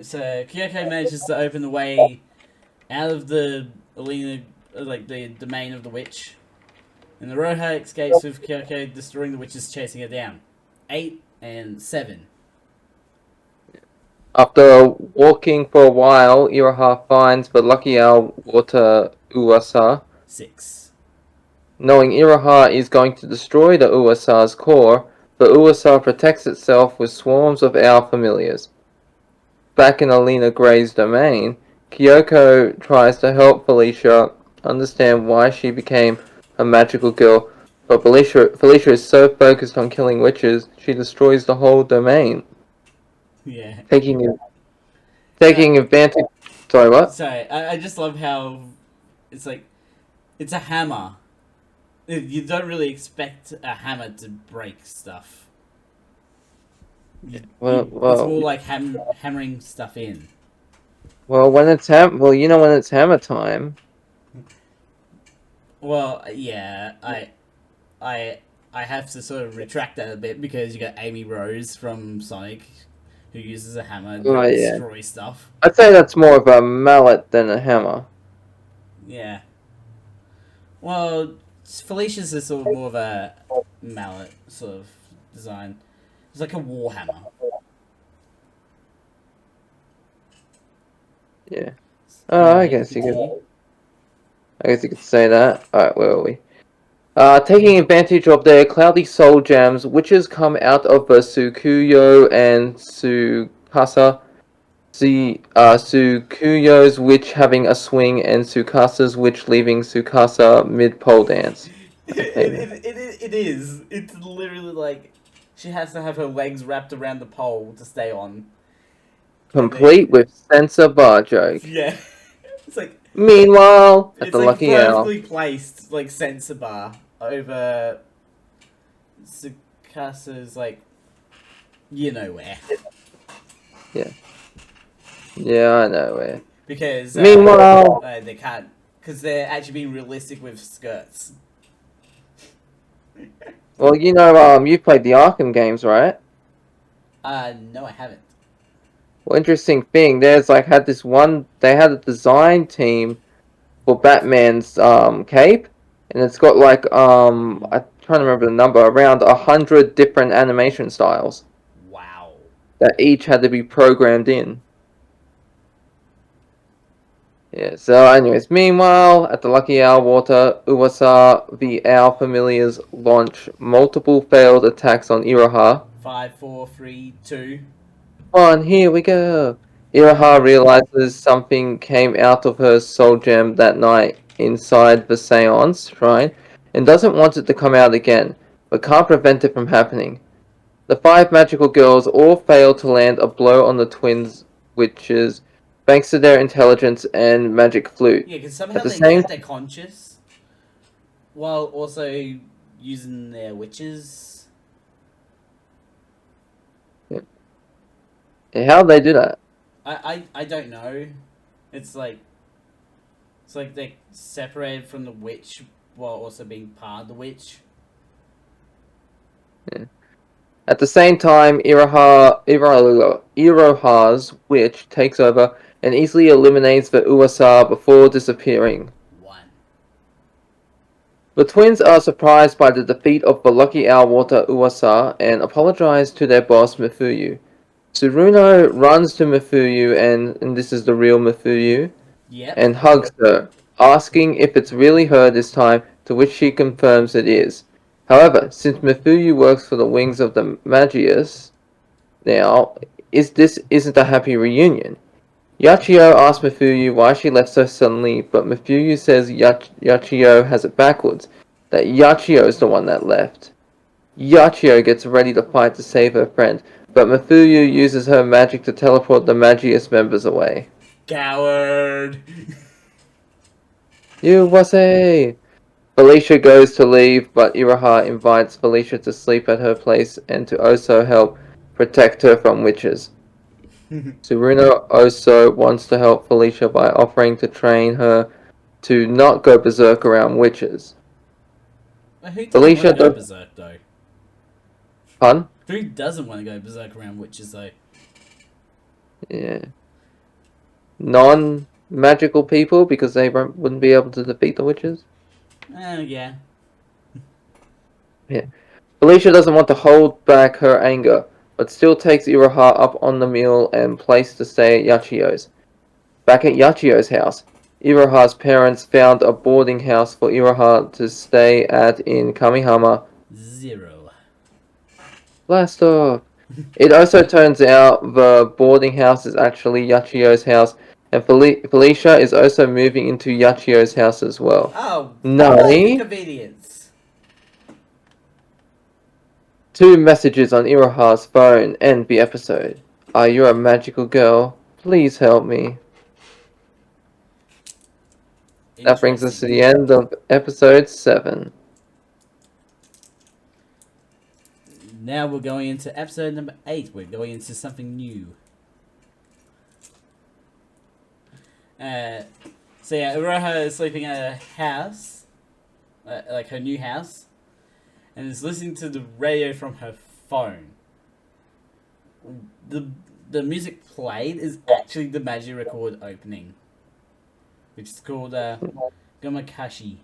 So Kyoko manages to open the way out of the Alina, like the domain of the witch, and the Roha escapes with Kyoko destroying the witches chasing her down. 8 and 7. After walking for a while, Iroha finds the Lucky Owl water Uwasa. 6. Knowing Iroha is going to destroy the Uwasa's core, the Uwasa protects itself with swarms of owl familiars. Back in Alina Grey's domain, Kyoko tries to help Felicia understand why she became a magical girl, but Felicia is so focused on killing witches, she destroys the whole domain, Yeah. taking advantage. Sorry, what? Sorry, I just love how it's like it's a hammer. You don't really expect a hammer to break stuff. It's more like hammering stuff in. Well, when it's when it's hammer time. Well, yeah, I, I have to sort of retract that a bit because you got Amy Rose from Sonic, who uses a hammer to Oh yeah, destroy stuff. I'd say that's more of a mallet than a hammer. Yeah. Well, Felicia's is sort of more of mallet sort of design. It's like a warhammer. Yeah. Oh, Anyway, continue. I guess you could say that. Alright, where are we? Taking advantage of their cloudy soul gems, witches come out of the Sukuyo and Sukasa. Sukuyo's witch having a swing and Sukasa's witch leaving Sukasa mid pole dance. Okay then. It is. It's literally like she has to have her legs wrapped around the pole to stay on. And they, Complete with censor bar joke. yeah, it's like Meanwhile, at it's the like Lucky Owl. perfectly placed, like sensor bar over Sukasa's like you know where Yeah. Yeah, I know where. because Meanwhile, they can't because they're actually being realistic with skirts. well, you played the Arkham games, right? No, I haven't. Well, interesting thing, there's like had this one. They had a design team for Batman's cape, and it's got like I'm trying to remember the number, around 100 different animation styles Wow. that each had to be programmed in. Yeah. So, anyways, meanwhile, at the Lucky Owl Water, Uwasa, the Owl familiars launch multiple failed attacks on Iroha. 5, 4, 3, 2. On, here we go. Iraha Uh, realizes something came out of her soul gem that night inside the seance shrine and doesn't want it to come out again, but can't prevent it from happening. The five magical girls all fail to land a blow on the twins witches thanks to their intelligence and magic flute. yeah, because At somehow the they same kept their conscious while also using their witches. how'd they do that? I don't know. It's like they're separated from the witch while also being part of the witch. Yeah. At the same time, Iroha's witch takes over and easily eliminates the Uasa before disappearing. One. The twins are surprised by the defeat of the Lucky Owl Water Uasa and apologize to their boss Mifuyu. Tsuruno runs to Mifuyu and this is the real Mifuyu, Yep. and hugs her, asking if it's really her this time, to which she confirms it is. However, since Mifuyu works for the wings of the Magius, now, this isn't a happy reunion. Yachio asks Mifuyu why she left so suddenly, but Mifuyu says Yachio has it backwards, that Yachio is the one that left. Yachio gets ready to fight to save her friend, but Mifuyu uses her magic to teleport the Magius members away. Coward. You was a... Felicia goes to leave, but Iraha invites Felicia to sleep at her place and to also help protect her from witches. Tsuruno also wants to help Felicia by offering to train her to not go berserk around witches. But who doesn't want to Felicia go does... berserk though? Pun? Who doesn't want to go berserk around witches though? Yeah. Non-magical people, because they wouldn't be able to defeat the witches? Yeah. Yeah. Felicia doesn't want to hold back her anger, but still takes Iroha up on the meal and place to stay at Yachio's. Back at Yachio's house, Iroha's parents found a boarding house for Iroha to stay at in Kamihama. 0. Blast off! It also turns out the boarding house is actually Yachio's house, and Felicia is also moving into Yachio's house as well. Oh, how about the Nani? convenience? Two messages on Iroha's phone end the episode. Are you a magical girl? Please help me. That brings us to Interesting. the end of episode 7. Now we're going into episode number 8. We're going into something new. Uh, so yeah, Uroha is sleeping at her house, like her new house, and is listening to the radio from her phone. The the music played is actually the Magia record opening, which is called Gomakashi.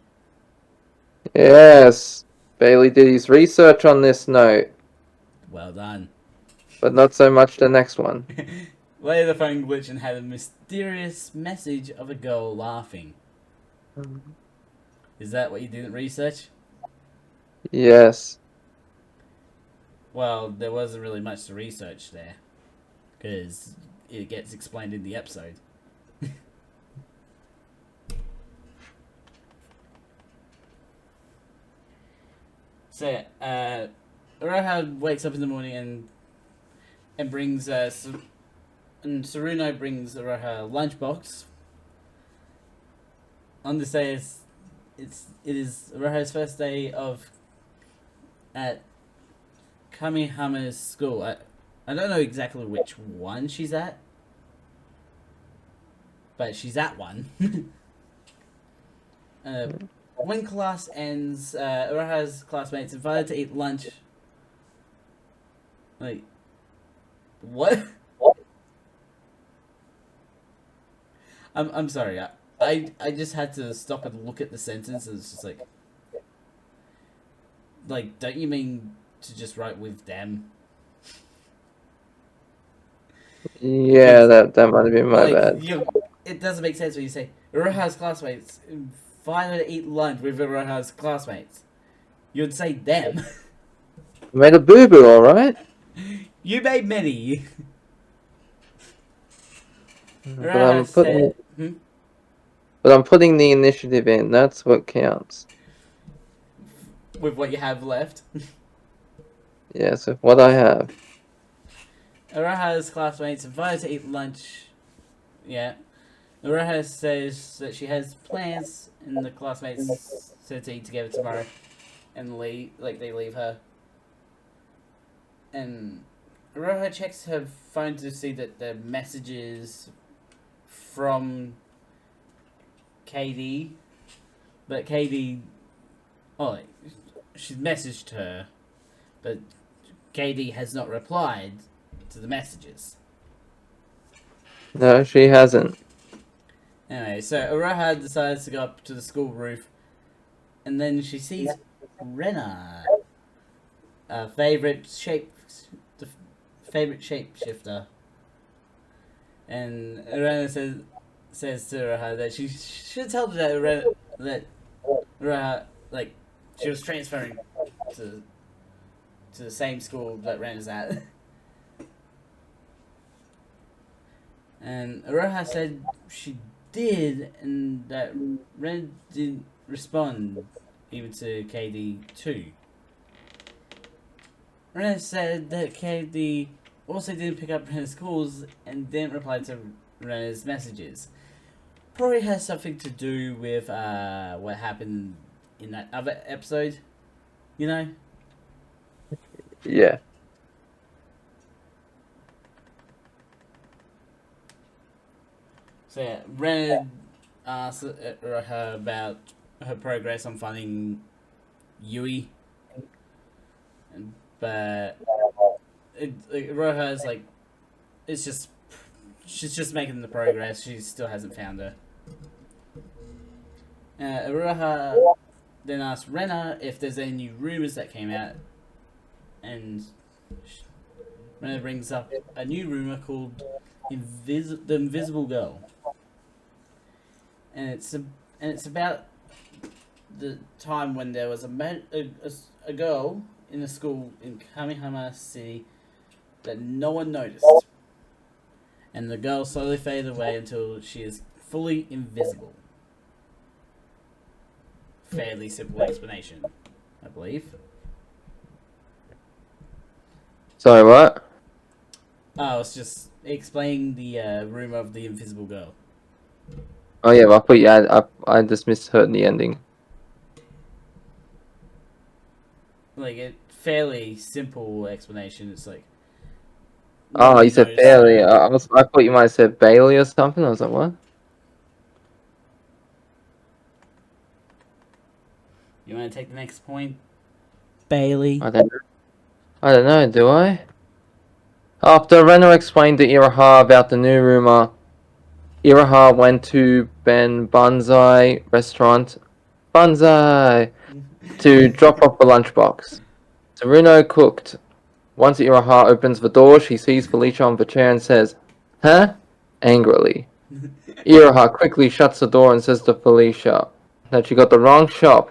Yes. Bailey did his research on this note, Well done. but not so much the next one. Later, the phone glitched and had a mysterious message of a girl laughing. Is that what you didn't research? Yes. Well, there wasn't really much to research there, because it gets explained in the episode. So, Roha wakes up in the morning and brings and Saruno brings Roha a lunchbox. On this day, it is Roha's first day of at Kamihama's school. I don't know exactly which one she's at, but she's at one. When class ends, Uraha's classmates invited to eat lunch. Like, what? I'm sorry. I just had to stop and look at the sentence, and it's just like, don't you mean to just write with them? Yeah, that might have been my bad. It doesn't make sense when you say Uraha's classmates invited to eat lunch with Uraha's classmates. You'd say them. Made a boo boo, alright? You made many. But I'm putting But I'm putting the initiative in, that's what counts. With what you have left. Yes, with what I have. Uraha's classmates invited to eat lunch. Yeah. Uraha says that she has plans, and the classmates said to eat together tomorrow, and they leave her. And Uraha checks her phone to see that the messages from KD, but KD, she's messaged her, but KD has not replied to the messages. No, she hasn't. Anyway, so Uraha decides to go up to the school roof, and then she sees Rena, the favorite shapeshifter, and Rena says to Uraha that she should tell her that Uraha, like, she was transferring to the same school that Rena's at. And Uraha said she did, and that Ren didn't respond even to KD too. Ren said that KD also didn't pick up Ren's calls and didn't reply to Ren's messages. Probably has something to do with what happened in that other episode, you know? Yeah. So yeah, Ren asked her about her progress on finding Yui, but Roha's like, she's just making the progress. She still hasn't found her. Roha then asked Rena if there's any new rumors that came out, and Rena brings up a new rumor called the Invisible Girl. And it's about the time when there was a girl in a school in Kamihama City that no one noticed, and the girl slowly faded away until she is fully invisible. Fairly simple explanation, I believe. Sorry, what? Oh, it's just explaining the rumor of the invisible girl. Oh yeah, but I thought you had, I just misheard the ending. Like, a fairly simple explanation. It's like, Oh, you said Bailey. I thought you might have said Bailey or something. I was like, what? You want to take the next point, Bailey? I don't know, do I? After Renner explained to Iraha about the new rumor, Iraha went to Ben Banzai restaurant. Banzai! to drop off the lunchbox. Saruno cooked. Once Iraha opens the door, she sees Felicia on the chair and says, "Huh?" angrily. Iraha quickly shuts the door and says to Felicia that she got the wrong shop.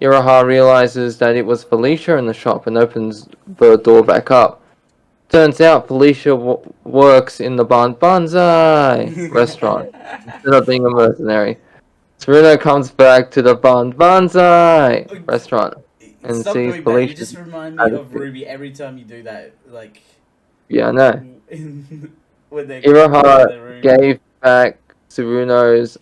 Iraha realizes that it was Felicia in the shop and opens the door back up. Turns out Felicia works in the Banzai restaurant instead of being a mercenary. Saruno comes back to the Banzai restaurant and Stop sees doing that. You Felicia. just remind me of Ruby every time you do that. Like, Yeah, I know. when they're going to Iraha the room. gave back Saruno's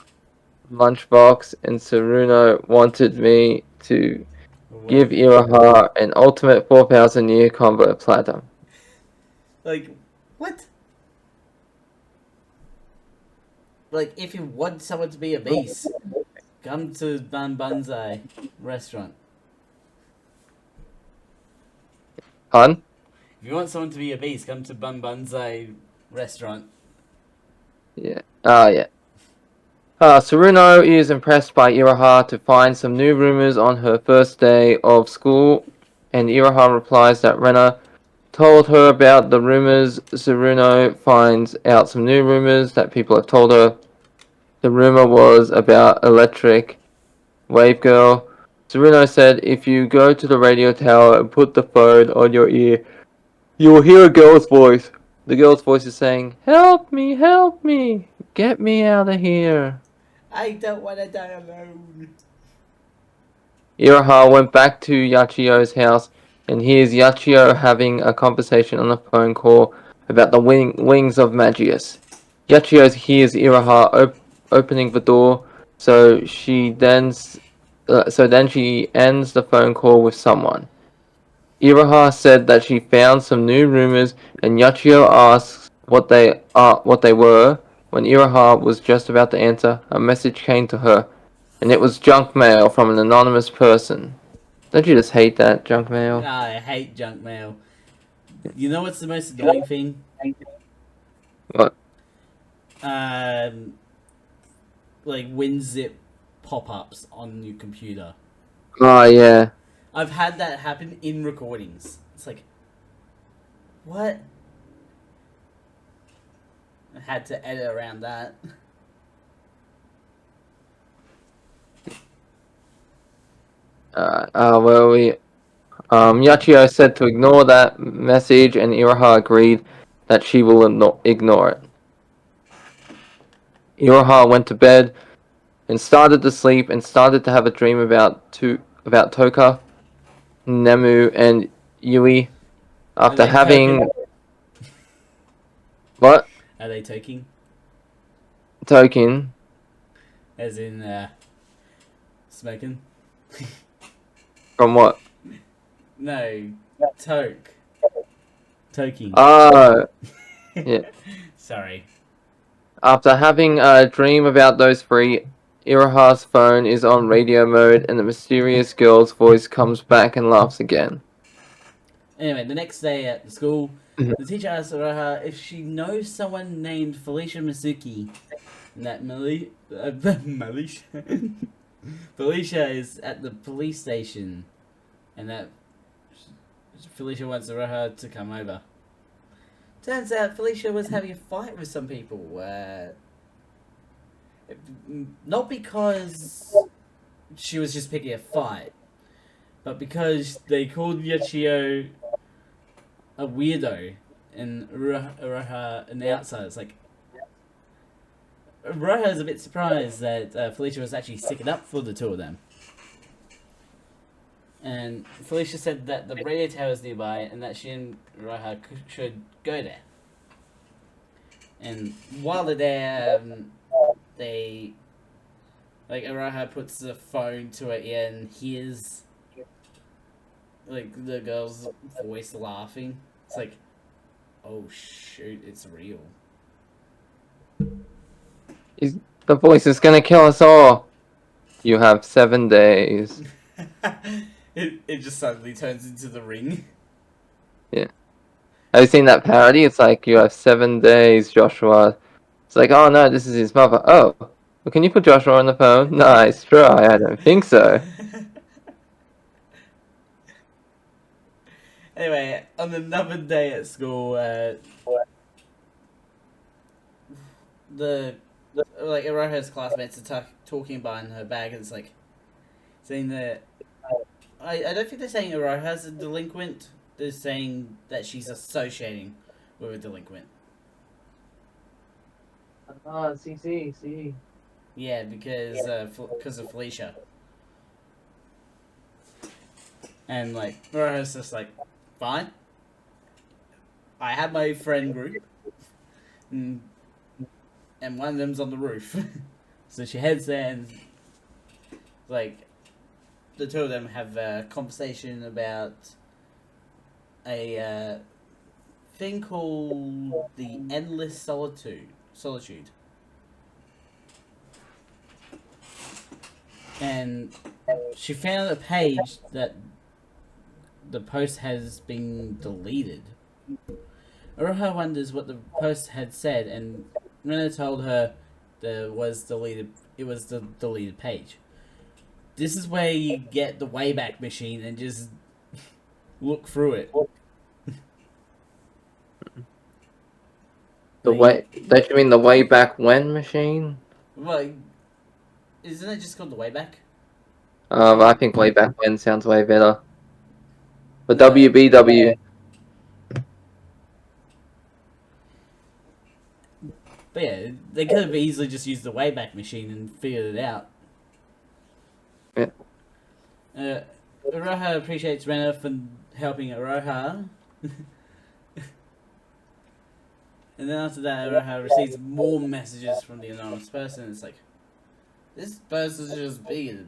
lunchbox, and Saruno wanted me to What? give Iraha an ultimate 4,000 year combo platter. Like, what? Like, if you want someone to be a beast, come to Banzai restaurant. Hun? If you want someone to be a beast, come to Banzai restaurant. Yeah. Yeah. Saruno is impressed by Iraha to find some new rumors on her first day of school, and Iraha replies that Rena told her about the rumors. Saruno finds out some new rumors that people have told her. The rumor was about Electric Wave Girl. Saruno said if you go to the radio tower and put the phone on your ear, you will hear a girl's voice. The girl's voice is saying, "Help me, help me, get me out of here." I don't want to die alone. Iraha went back to Yachio's house and hears Yachio having a conversation on a phone call about the wings of Magius. Yachio hears Iraha opening the door, so then she ends the phone call with someone. Iraha said that she found some new rumors, and Yachio asks what they were. When Iraha was just about to answer, a message came to her, and it was junk mail from an anonymous person. Don't you just hate that junk mail? I hate junk mail. You know what's the most annoying thing? What? Um, like WinZip pop-ups on your computer. Oh yeah. I've had that happen in recordings. It's like, what? I had to edit around that. Yachio said to ignore that message, and Iraha agreed that she will ignore it. Iraha went to bed and started to sleep and started to have a dream about Toka, Nemu, and Yui. Are After they having token? what? Are they toking? Token As in, smoking? from what? No, toke. Toking. Oh, yeah. Sorry. After having a dream about those three, Iraha's phone is on radio mode, and the mysterious girl's voice comes back and laughs again. Anyway, the next day at the school, Mhm. the teacher asks Uraha if she knows someone named Felicia Mizuki. And that Felicia Felicia is at the police station. And that Felicia wants Uraha to come over. Turns out Felicia was having a fight with some people. Not because she was just picking a fight, but because they called Yachio a weirdo and Uraha an outsider. It's like Uraha is a bit surprised that Felicia was actually sticking up for the two of them. And Felicia said that the radio tower is nearby and that she and Uraha should go there. And while they're there, they like Uraha puts the phone to her ear and hears like the girl's voice laughing. It's like, oh shoot, it's real. The voice is gonna kill us all. You have 7 days. it just suddenly turns into the ring. Yeah. Have you seen that parody? It's like, you have 7 days, Joshua. It's like, oh no, this is his mother. Oh, well, can you put Joshua on the phone? Nice try. I don't think so. Anyway, on another day at school, the like Iroha's classmates are talking behind her back, and it's like saying that I don't think they're saying Iroha's a delinquent. They're saying that she's associating with a delinquent. Ah, see. Yeah, because of Felicia, and like Iroha's just like, fine. I have my friend group, and, and one of them's on the roof. So she heads there and like the two of them have a conversation about a thing called the endless solitude, and she found a page that the post has been deleted. Aroha wonders what the post had said, and Rena told her there was deleted. It was the deleted page. This is where you get the Wayback Machine and just look through it. The way don't you mean the way back when machine? Well, isn't it just called the Wayback? I think way back when sounds way better. But No. WBW, But yeah, they could have easily just used the Wayback Machine and figured it out. Yeah. Aroha appreciates Rena for helping Aroha. And then after that, Aroha receives more messages from the anonymous person. It's like, this person's just being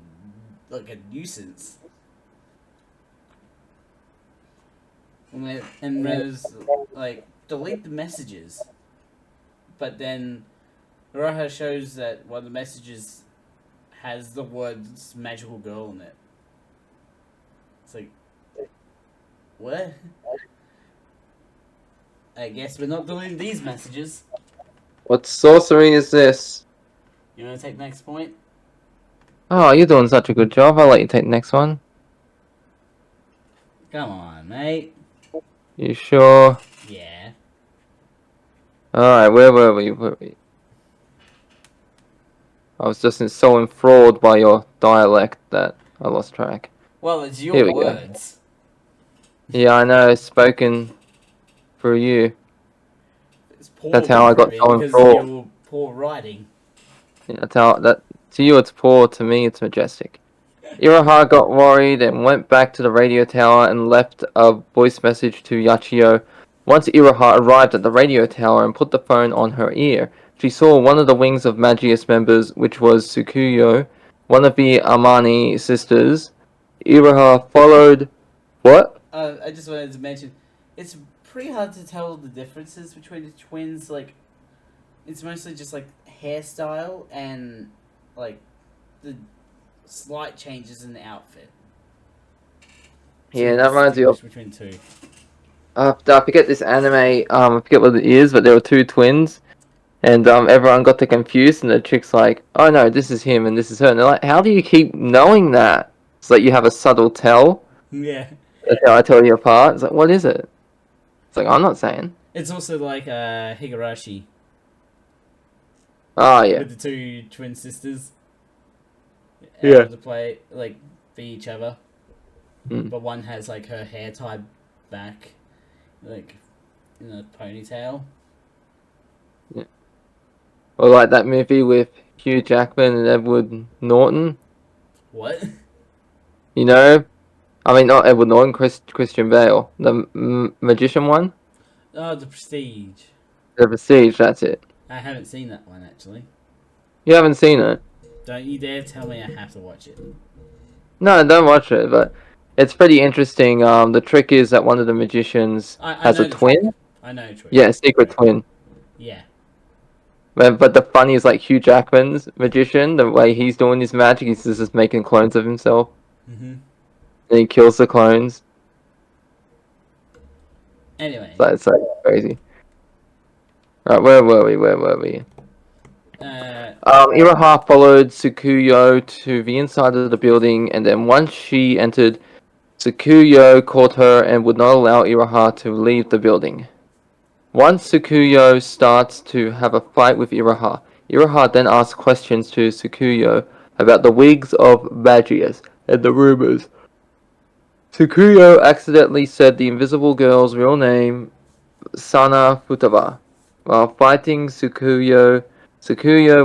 like a nuisance. And Rena's like, delete the messages. But then Aroha shows that one of the messages has the words magical girl in it. It's like, what? I guess we're not deleting these messages. what sorcery is this? You want to take the next point? Oh, you're doing such a good job. I'll let you take the next one. Come on, mate. You sure? Yeah. Alright, where were we? I was just so enthralled by your dialect that I lost track. Well, it's Here your we go. words. Yeah, I know, spoken for you. It's poor That's how I got for me so because of enthralled. your poor writing. Yeah, that's how that to you it's poor, to me it's majestic. Iroha got worried and went back to the radio tower and left a voice message to Yachio. Once Iroha arrived at the radio tower and put the phone on her ear, she saw one of the wings of Magius members, which was Tsukuyo, one of the Amani sisters. Iroha followed... What? I just wanted to mention, it's pretty hard to tell the differences between the twins. Like, it's mostly just like hairstyle and like the slight changes in the outfit. Yeah, that reminds me of... between two. I forget this anime, I forget what it is, but there were two twins. And everyone got confused, and the chick's like, "Oh no, this is him, and this is her." And they're like, "How do you keep knowing that?" It's like you have a subtle tell. Yeah. That's how I tell you apart. It's like, what is it? It's like, I'm not saying. It's also like Higurashi Oh yeah, with the two twin sisters. Yeah. Able to play like be each other, Mm. but one has like her hair tied back, like in a ponytail. or like that movie with Hugh Jackman and Edward Norton. What? You know, I mean not Edward Norton, Christian Bale, the magician one, Oh, The Prestige. The Prestige. That's it. I haven't seen that one actually. You haven't seen it? Don't you dare tell me I have to watch it. No, don't watch it. But it's pretty interesting. The trick is that one of the magicians I has know a twin. I know the trick. Yeah, a secret twin. Yeah. But the funny is like Hugh Jackman's magician, the way he's doing his magic, he's just making clones of himself. Mhm. And he kills the clones. Anyway. So it's like crazy. Right, where were we? Iroha followed Tsukuyo to the inside of the building, and then once she entered, Tsukuyo caught her and would not allow Iroha to leave the building. Once Tsukuyo starts to have a fight with Iroha, Iroha then asks questions to Tsukuyo about the wigs of Magias and the rumors. Tsukuyo accidentally said the invisible girl's real name, Sana Futaba. While fighting Tsukuyo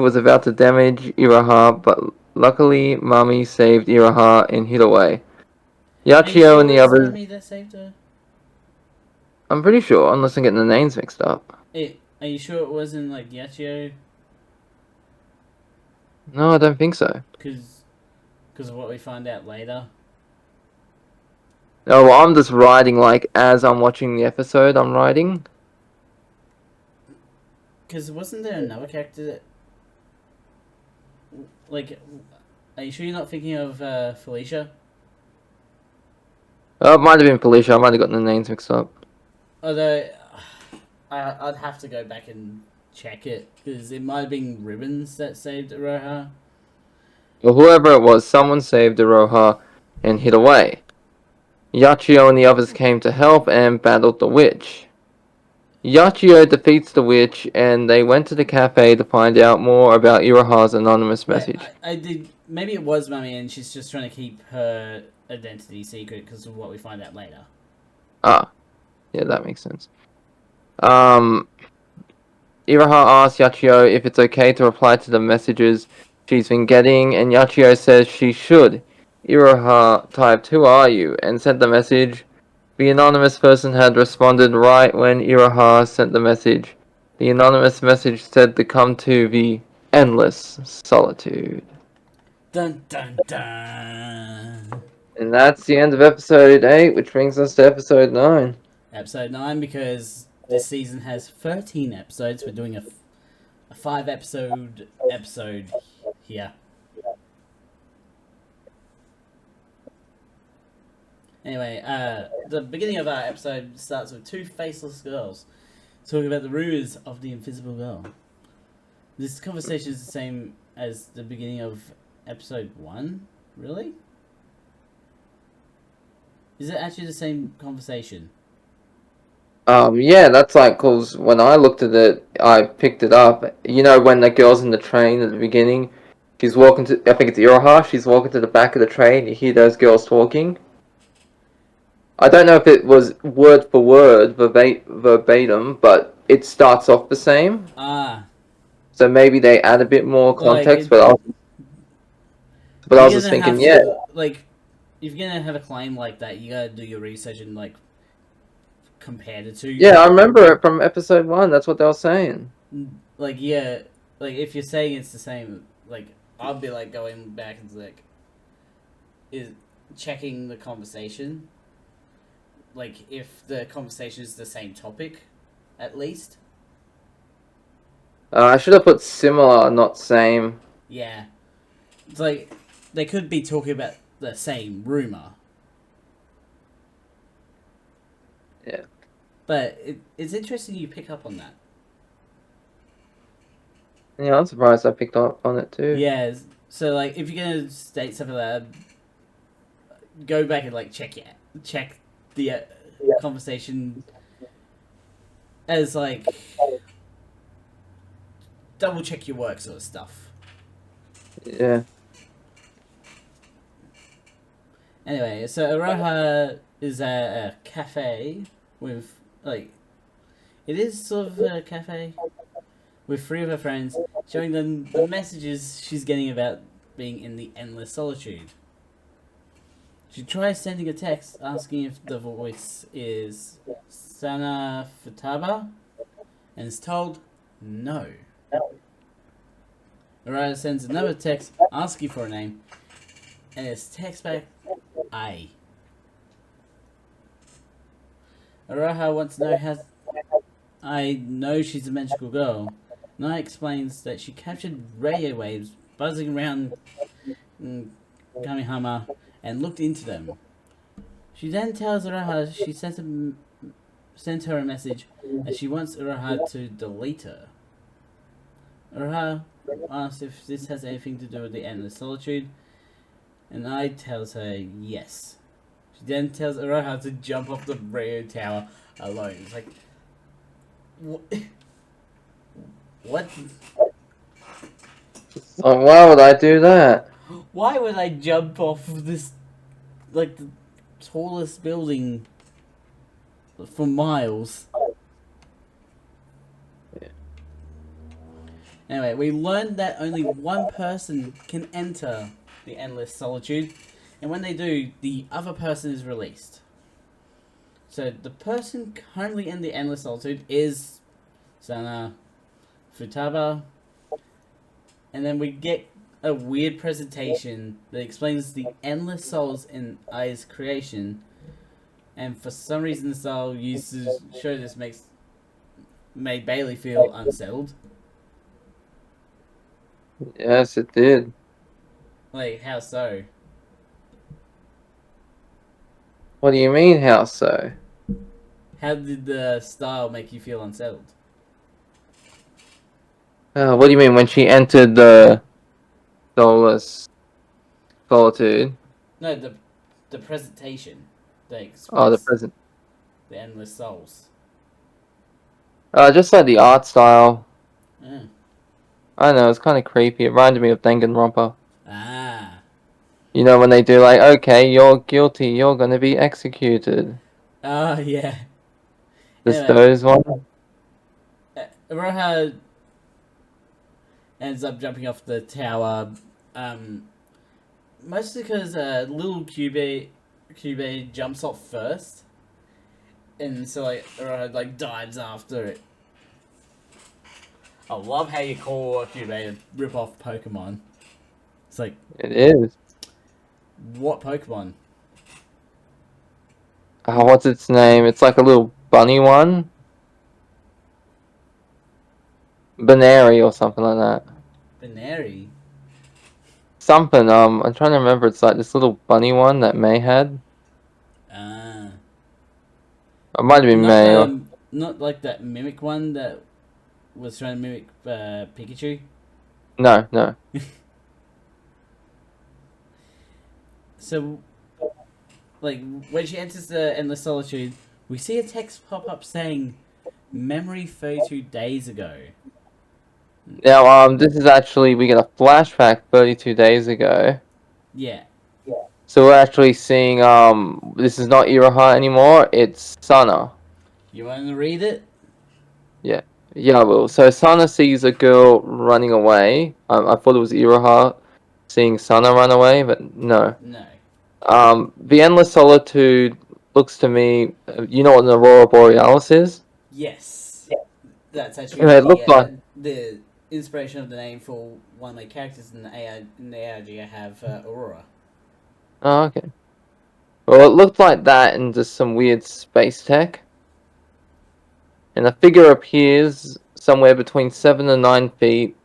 was about to damage Iroha, but luckily Mami saved Iroha and hid away. Are you Yachio and sure the it's others... Mummy that saved her? I'm pretty sure, unless I'm getting the names mixed up. Are you sure it wasn't like Yachio? No, I don't think so. Because of what we find out later. No, well, I'm just writing, like, as I'm watching the episode, I'm writing. Because wasn't there another character that... Like, are you sure you're not thinking of Felicia? Oh, it might have been Felicia, I might have gotten the names mixed up. Although, I'd have to go back and check it. Because it might have been Ribbons that saved Aroha. Well, whoever it was, someone saved Iroha and hid away. Yachio and the others came to help and battled the witch. Yachio defeats the witch, and they went to the cafe to find out more about Iroha's anonymous Wait, message. I did... Maybe it was Mummy and she's just trying to keep her identity secret because of what we find out later. Ah, yeah, that makes sense. Iroha asks Yachio if it's okay to reply to the messages she's been getting, and Yachio says she should. Iroha typed, "Who are you?" and sent the message. The anonymous person had responded right when Iroha sent the message. The anonymous message said to come to the endless solitude. Dun dun dun! And that's the end of episode 8, which brings us to episode 9. Episode 9, because this season has 13 episodes. We're doing a 5 episode here. Anyway, the beginning of our episode starts with two faceless girls talking about the rumors of the invisible girl. This conversation is the same as the beginning of episode 1? Really? Is it actually the same conversation? Yeah, that's like, cause when I looked at it, I picked it up. You know, when the girl's in the train at the beginning, she's walking to, I think it's Iroha, she's walking to the back of the train, you hear those girls talking. I don't know if it was word for word, verbatim, but it starts off the same. Ah. So maybe they add a bit more context, Like, but I was you're just gonna thinking, have yeah. to, like, if you're gonna have a claim like that, you gotta do your research and, like, compare the two. Yeah, I remember it from episode 1, that's what they were saying. Like, yeah, like, if you're saying it's the same, like, I'd be, like, going back and, like, is checking the conversation. Like, if the conversation is the same topic, at least. I should have put similar, not same. Yeah. It's like, they could be talking about the same rumor. Yeah. But it's interesting you pick up on that. Yeah, I'm surprised I picked up on it too. Yeah, so, like, if you're gonna state something like that, go back and, like, check the conversation as, like, double check your work sort of stuff. Yeah. Anyway, so Aroha is at a cafe with, like, it is sort of a cafe with 3 of her friends, showing them the messages she's getting about being in the endless solitude. She tries sending a text asking if the voice is Sana Futaba, and is told no. Aroha sends another text asking for a name, and it's text back I. Aroha wants to know how I know she's a magical girl. Nai explains that she captured radio waves buzzing around Kamihama and looked into them. She then tells Aroha she sent her a message and she wants Aroha to delete her. Aroha asks if this has anything to do with the endless solitude, and I tells her yes. She then tells Aroha to jump off the radio tower alone. It's like, what? So why would I do that? Why would I jump off this, like, the tallest building for miles? Anyway, we learned that only one person can enter the Endless Solitude, and when they do, the other person is released. So the person currently in the Endless Solitude is Sana Futaba, and then we get a weird presentation that explains the endless souls in Ai's creation, and for some reason the style used to show this made Bailey feel unsettled. Yes, it did. Like, how so? What do you mean, how so? How did the style make you feel unsettled? What do you mean when she entered the soulless solitude? No, the presentation that Oh, the explains present. the endless souls. Just like the art style. Yeah. I don't know, it's kind of creepy. It reminded me of Danganronpa. Ah. You know, when they do like, okay, you're guilty, you're gonna be executed. Oh, yeah. Just Anyway, those ones. Roha ends up jumping off the tower, mostly because little Cube jumps off first, and so like Roha like dives after it. I love how you call a Cube a rip-off Pokemon. It's like, It is. what Pokemon? What's its name? It's like a little bunny one. Banary or something like that. Baneri? Something, I'm trying to remember. It's like this little bunny one that May had. Ah. It might have been Not May or... not like that mimic one that was trying to mimic Pikachu. No. So, like, when she enters the Endless Solitude, we see a text pop up saying, "Memory 32 days ago." Now, this is actually... We get a flashback 32 days ago. Yeah. So we're actually seeing, this is not Iroha anymore. It's Sana. You want to read it? Yeah, I will. So Sana sees a girl running away. I thought it was Iroha seeing Sana run away, but no. No. The Endless Solitude looks to me... You know what an Aurora Borealis is? Yes. That's actually It looked like... the inspiration of the name for one of my characters in the ARG. I have Aurora. Oh, okay. Well, it looked like that and just some weird space tech. And a figure appears somewhere between 7 and 9 feet.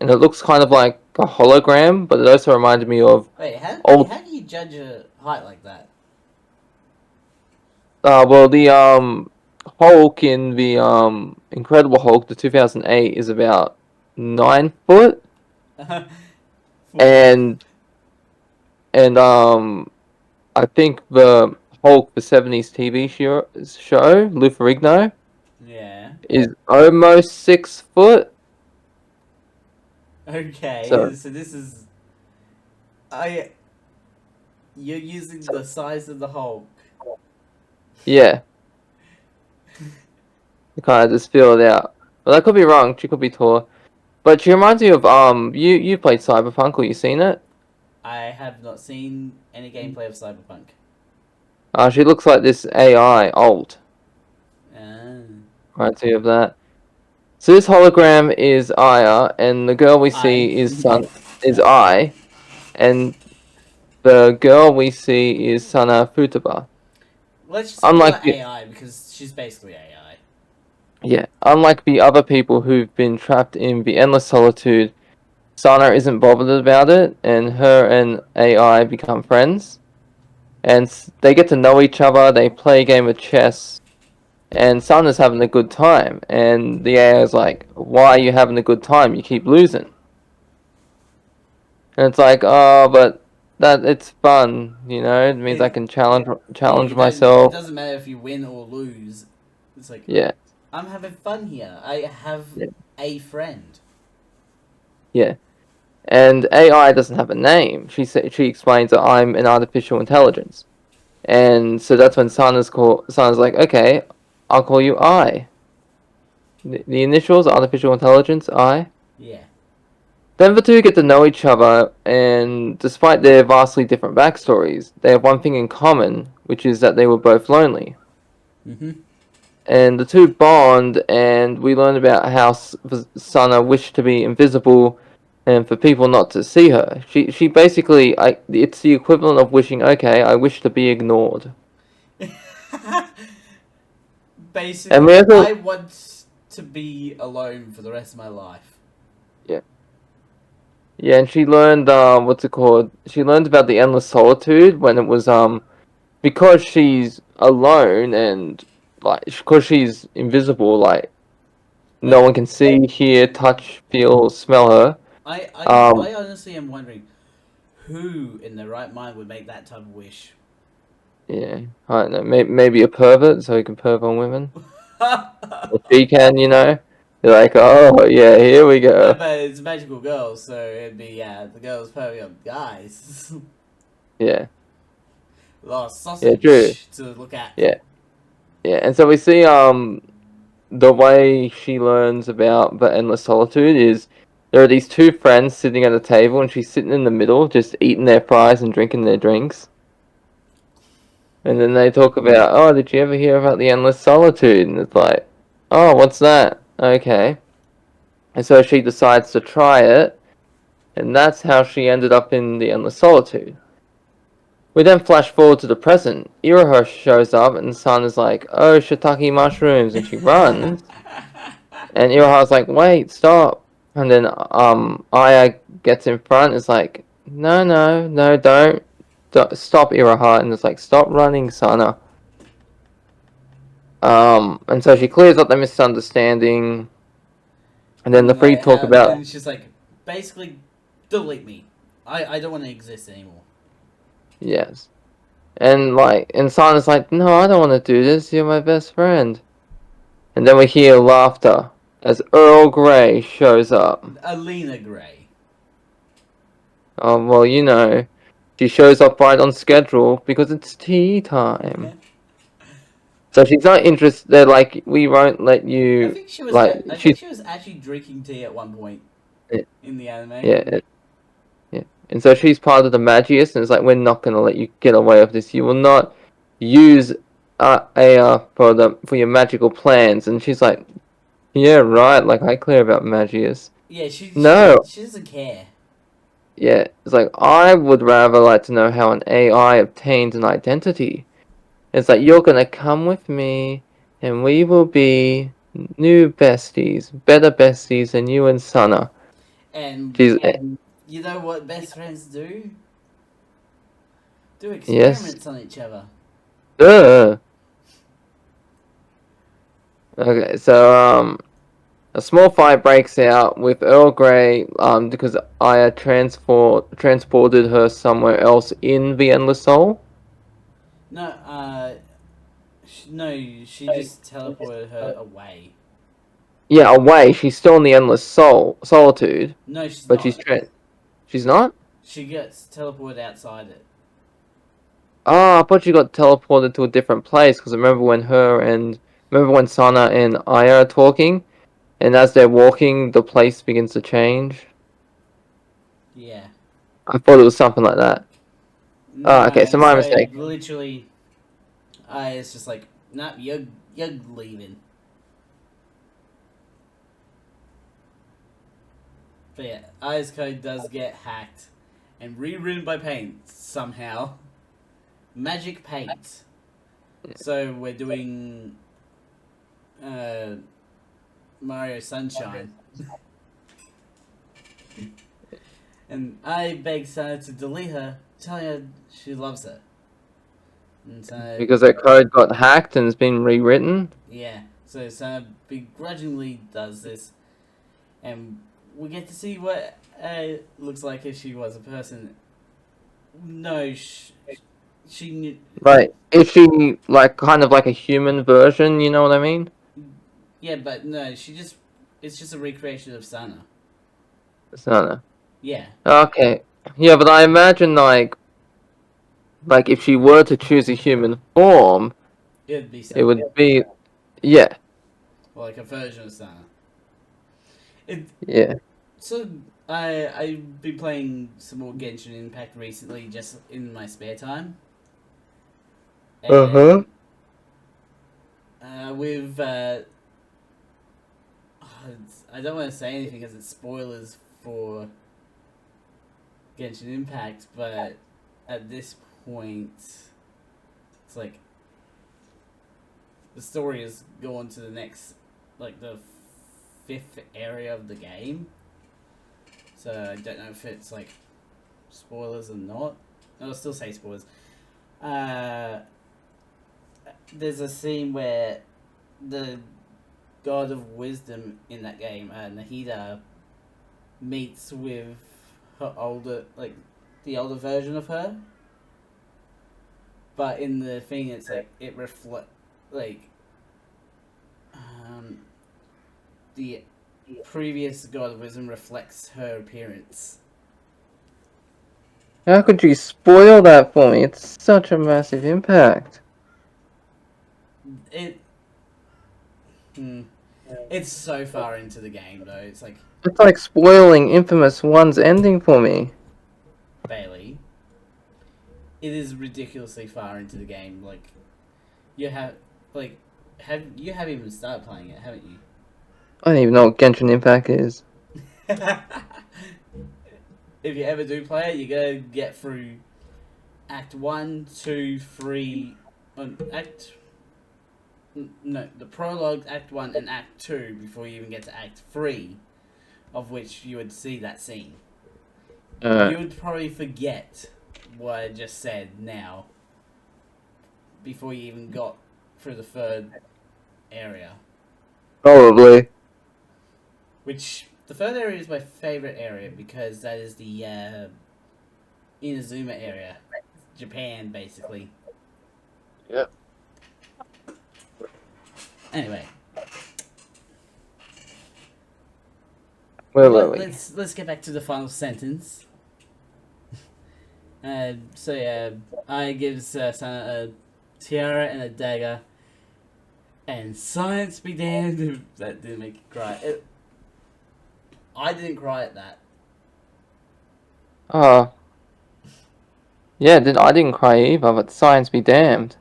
And it looks kind of like a hologram, but it also reminded me of Wait, how old... do you judge a height like that? Well, the Hulk in the Incredible Hulk, the 2008, is about 9 foot, and I think the Hulk, the 70s TV show Lou Ferrigno, yeah. is almost 6 foot. Okay, So so this is you're using the size of the Hulk. yeah, you kind of just feel it out. But I could be wrong. She could be taller. But she reminds me of you played Cyberpunk, or you seen it? I have not seen any gameplay of Cyberpunk. She looks like this AI alt. Ah. Reminds me of that. So this hologram is Aya, and the girl we I. see is I, and the girl we see is Sana Futaba. Let's just call Unlike her AI because she's basically AI. unlike the other people who've been trapped in the endless solitude, Sana isn't bothered about it, and her and AI become friends, and they get to know each other. They play a game of chess, and Sana's having a good time, and the AI is like, "Why are you having a good time? You keep losing." And it's like, oh, but that it's fun. It means I can Yeah, challenge you don't. It myself. doesn't matter if you win or lose. It's like Yeah, I'm having fun here. I have yeah, a friend. yeah. And AI doesn't have a name. She explains that I'm an artificial intelligence, and so that's when Sana's like, okay, I'll call you I. The initials, artificial intelligence, I. Yeah. Then the two get to know each other, and despite their vastly different backstories, they have one thing in common, which is that they were both lonely. Mhm. And the two bond, and we learn about how Sana wished to be invisible and for people not to see her. She basically, it's the equivalent of wishing, okay, I wish to be ignored. And we Basically, also, I want to be alone for the rest of my life. yeah, yeah, and she learned, what's it called? She learned about the endless solitude when it was, because she's alone and, like, because she's invisible, like, no Like, one can see, hear, touch, feel, smell her. I honestly am wondering who in their right mind would make that type of wish. Yeah, I don't know. Maybe a pervert, so he can perv on women. No, Or she can, You're like, oh yeah, here we go. but it's magical girls, so it'd be the girls probably on guys. Yeah, A lot of yeah, true. sausage to look at. Yeah, yeah. And so we see the way she learns about the endless solitude is there are these two friends sitting at a table, and she's sitting in the middle, just eating their fries and drinking their drinks. And then they talk about, oh, did you ever hear about the endless solitude? And it's like, oh, what's that? Okay. And so she decides to try it, and that's how she ended up in the endless solitude. We then flash forward to the present. Iroha shows up, and Sun is like, oh, shiitake mushrooms, and she runs. And Iroha's like, wait, stop. And then Aya gets in front, and is like, no, no, no, don't. Stop, Iroha. And it's like, stop running, Sana. And so she clears up the misunderstanding, and then the And three talk about, and she's like, basically, delete me. I don't want to exist anymore. yes. And Sana's like, no, I don't want to do this. You're my best friend. And then we hear laughter as Earl Grey shows up. Alina Grey. Well, she shows up right on schedule because it's tea time. So she's not interested. They're like, we won't let you. Like, I she's think she was actually drinking tea at one point yeah, in the anime. yeah, yeah. And so she's part of the Magius, and it's like, we're not gonna let you get away with this. You will not use Aya for your magical plans. And she's like, yeah, right. Like, I care about Magius. Yeah, No, she doesn't care. yeah, it's like I would rather like to know how an AI obtained an identity. It's like you're gonna come with me, and we will be new besties, better besties than you and Sana. And She's you know what best friends do? Do yes, experiments on each other. duh. Okay, so a small fight breaks out with Earl Grey because Aya transported her somewhere else in the Endless Soul. No, no, she just teleported her away. Yeah, away. She's still in the Endless Solitude, No, she's but she's not. tra- she's not. She gets teleported outside it. Oh, I thought you got teleported to a different place because remember when Sana and Aya are talking, and as they're walking, the place begins to change. Yeah. I thought it was something like that. No, Oh, okay, so and my so mistake. literally, it's just like, nah, you're leaving. But yeah, Aya's code does get hacked and rewritten by paint somehow. Magic paint. So we're doing uh, Mario Sunshine. And I beg Sana to delete her, telling her she loves her. And Sana, Because their code got hacked and it's been rewritten. yeah, so Sana begrudgingly does this. And we get to see what looks like if she was a person No, she knew. Like, is she like kind of like a human version? You know what I mean? Yeah, but no, she just. It's just a recreation of Sana. So, Yeah, okay, yeah, but I imagine like if she were to choose a human form, it'd be it Sana. would be yeah, Or like a version of Sana. It, yeah. so I've been playing some more Genshin Impact recently, just in my spare time, Uh huh. and with I don't want to say anything because it's spoilers for Genshin Impact, but at this point, it's like the story has gone to the next, like the fifth area of the game. So I don't know if it's like spoilers or not. I'll still say spoilers. Uh, there's a scene where the god of wisdom in that game, Nahida, meets with her older, like the older version of her. But in the thing, it's like it reflect like um, the previous god of wisdom reflects her appearance. How could you spoil that for me? It's such a massive impact. It hmm, it's so far into the game though. It's like It's like spoiling Infamous One's ending for me. Bailey. It is ridiculously far into the game. Like you have like have even started playing it, haven't you? I don't even know what Genshin Impact is. If you ever do play it, you gotta get through Act 1, 2, 3. Act. No, the prologue, Act 1, and Act 2 before you even get to Act 3, of which you would see that scene. You would probably forget what I just said now before you even got through the third area. Probably. Which, the third area is my favourite area because that is the Inazuma area. Japan, basically. Yep. Anyway, Where were we? let's get back to the final sentence. So yeah, I gives Sana a tiara and a dagger, and science be damned if that didn't make you cry. I didn't cry at that. Oh, yeah, I didn't cry either, but science be damned.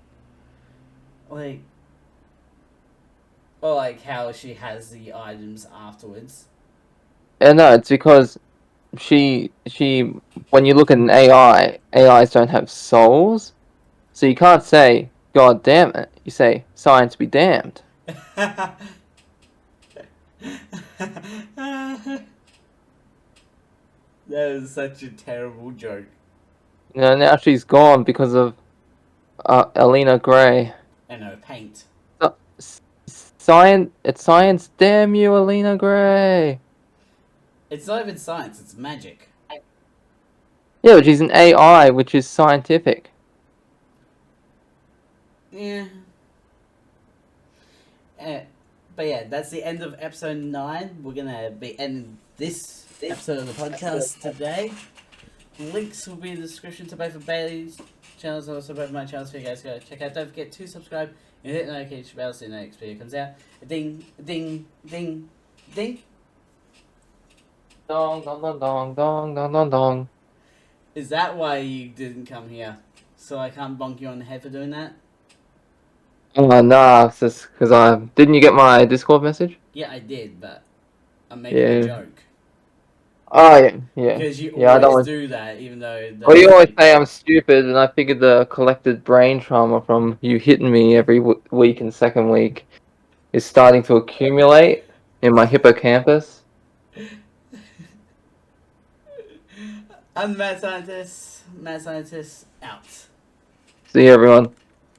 Like, or like how she has the items afterwards. And no, it's because she when you look at an AI, AIs don't have souls, so you can't say God damn it. You say science be damned. That is such a terrible joke. You know, now she's gone because of Alina Gray. And no paint. Science, it's science. Damn you, Alina Gray. It's not even science, it's magic. Yeah, but she's an AI, which is scientific. Yeah. Uh, but yeah, that's the end of episode 9. We're gonna be ending this episode of the podcast today. Links will be in the description to both of Bailey's channels and also both of my channels for you guys to go check out. Don't forget to subscribe and hit the notification bell so the next video comes out. Ding, ding, ding, ding. Dong, dong, dong, dong, dong, dong, dong, dong. Is that why you didn't come here? So I can't bonk you on the head for doing that? Oh, nah, it's just because didn't you get my Discord message? Yeah, I did, but I'm making a Yeah. joke. Oh, yeah, yeah. Because you Yeah, I don't always want. do that, even though Well, you that's always like. say I'm stupid, and I figured the collected brain trauma from you hitting me every week and second week is starting to accumulate in my hippocampus. I'm Mad Scientist. Mad Scientist out. See you, everyone.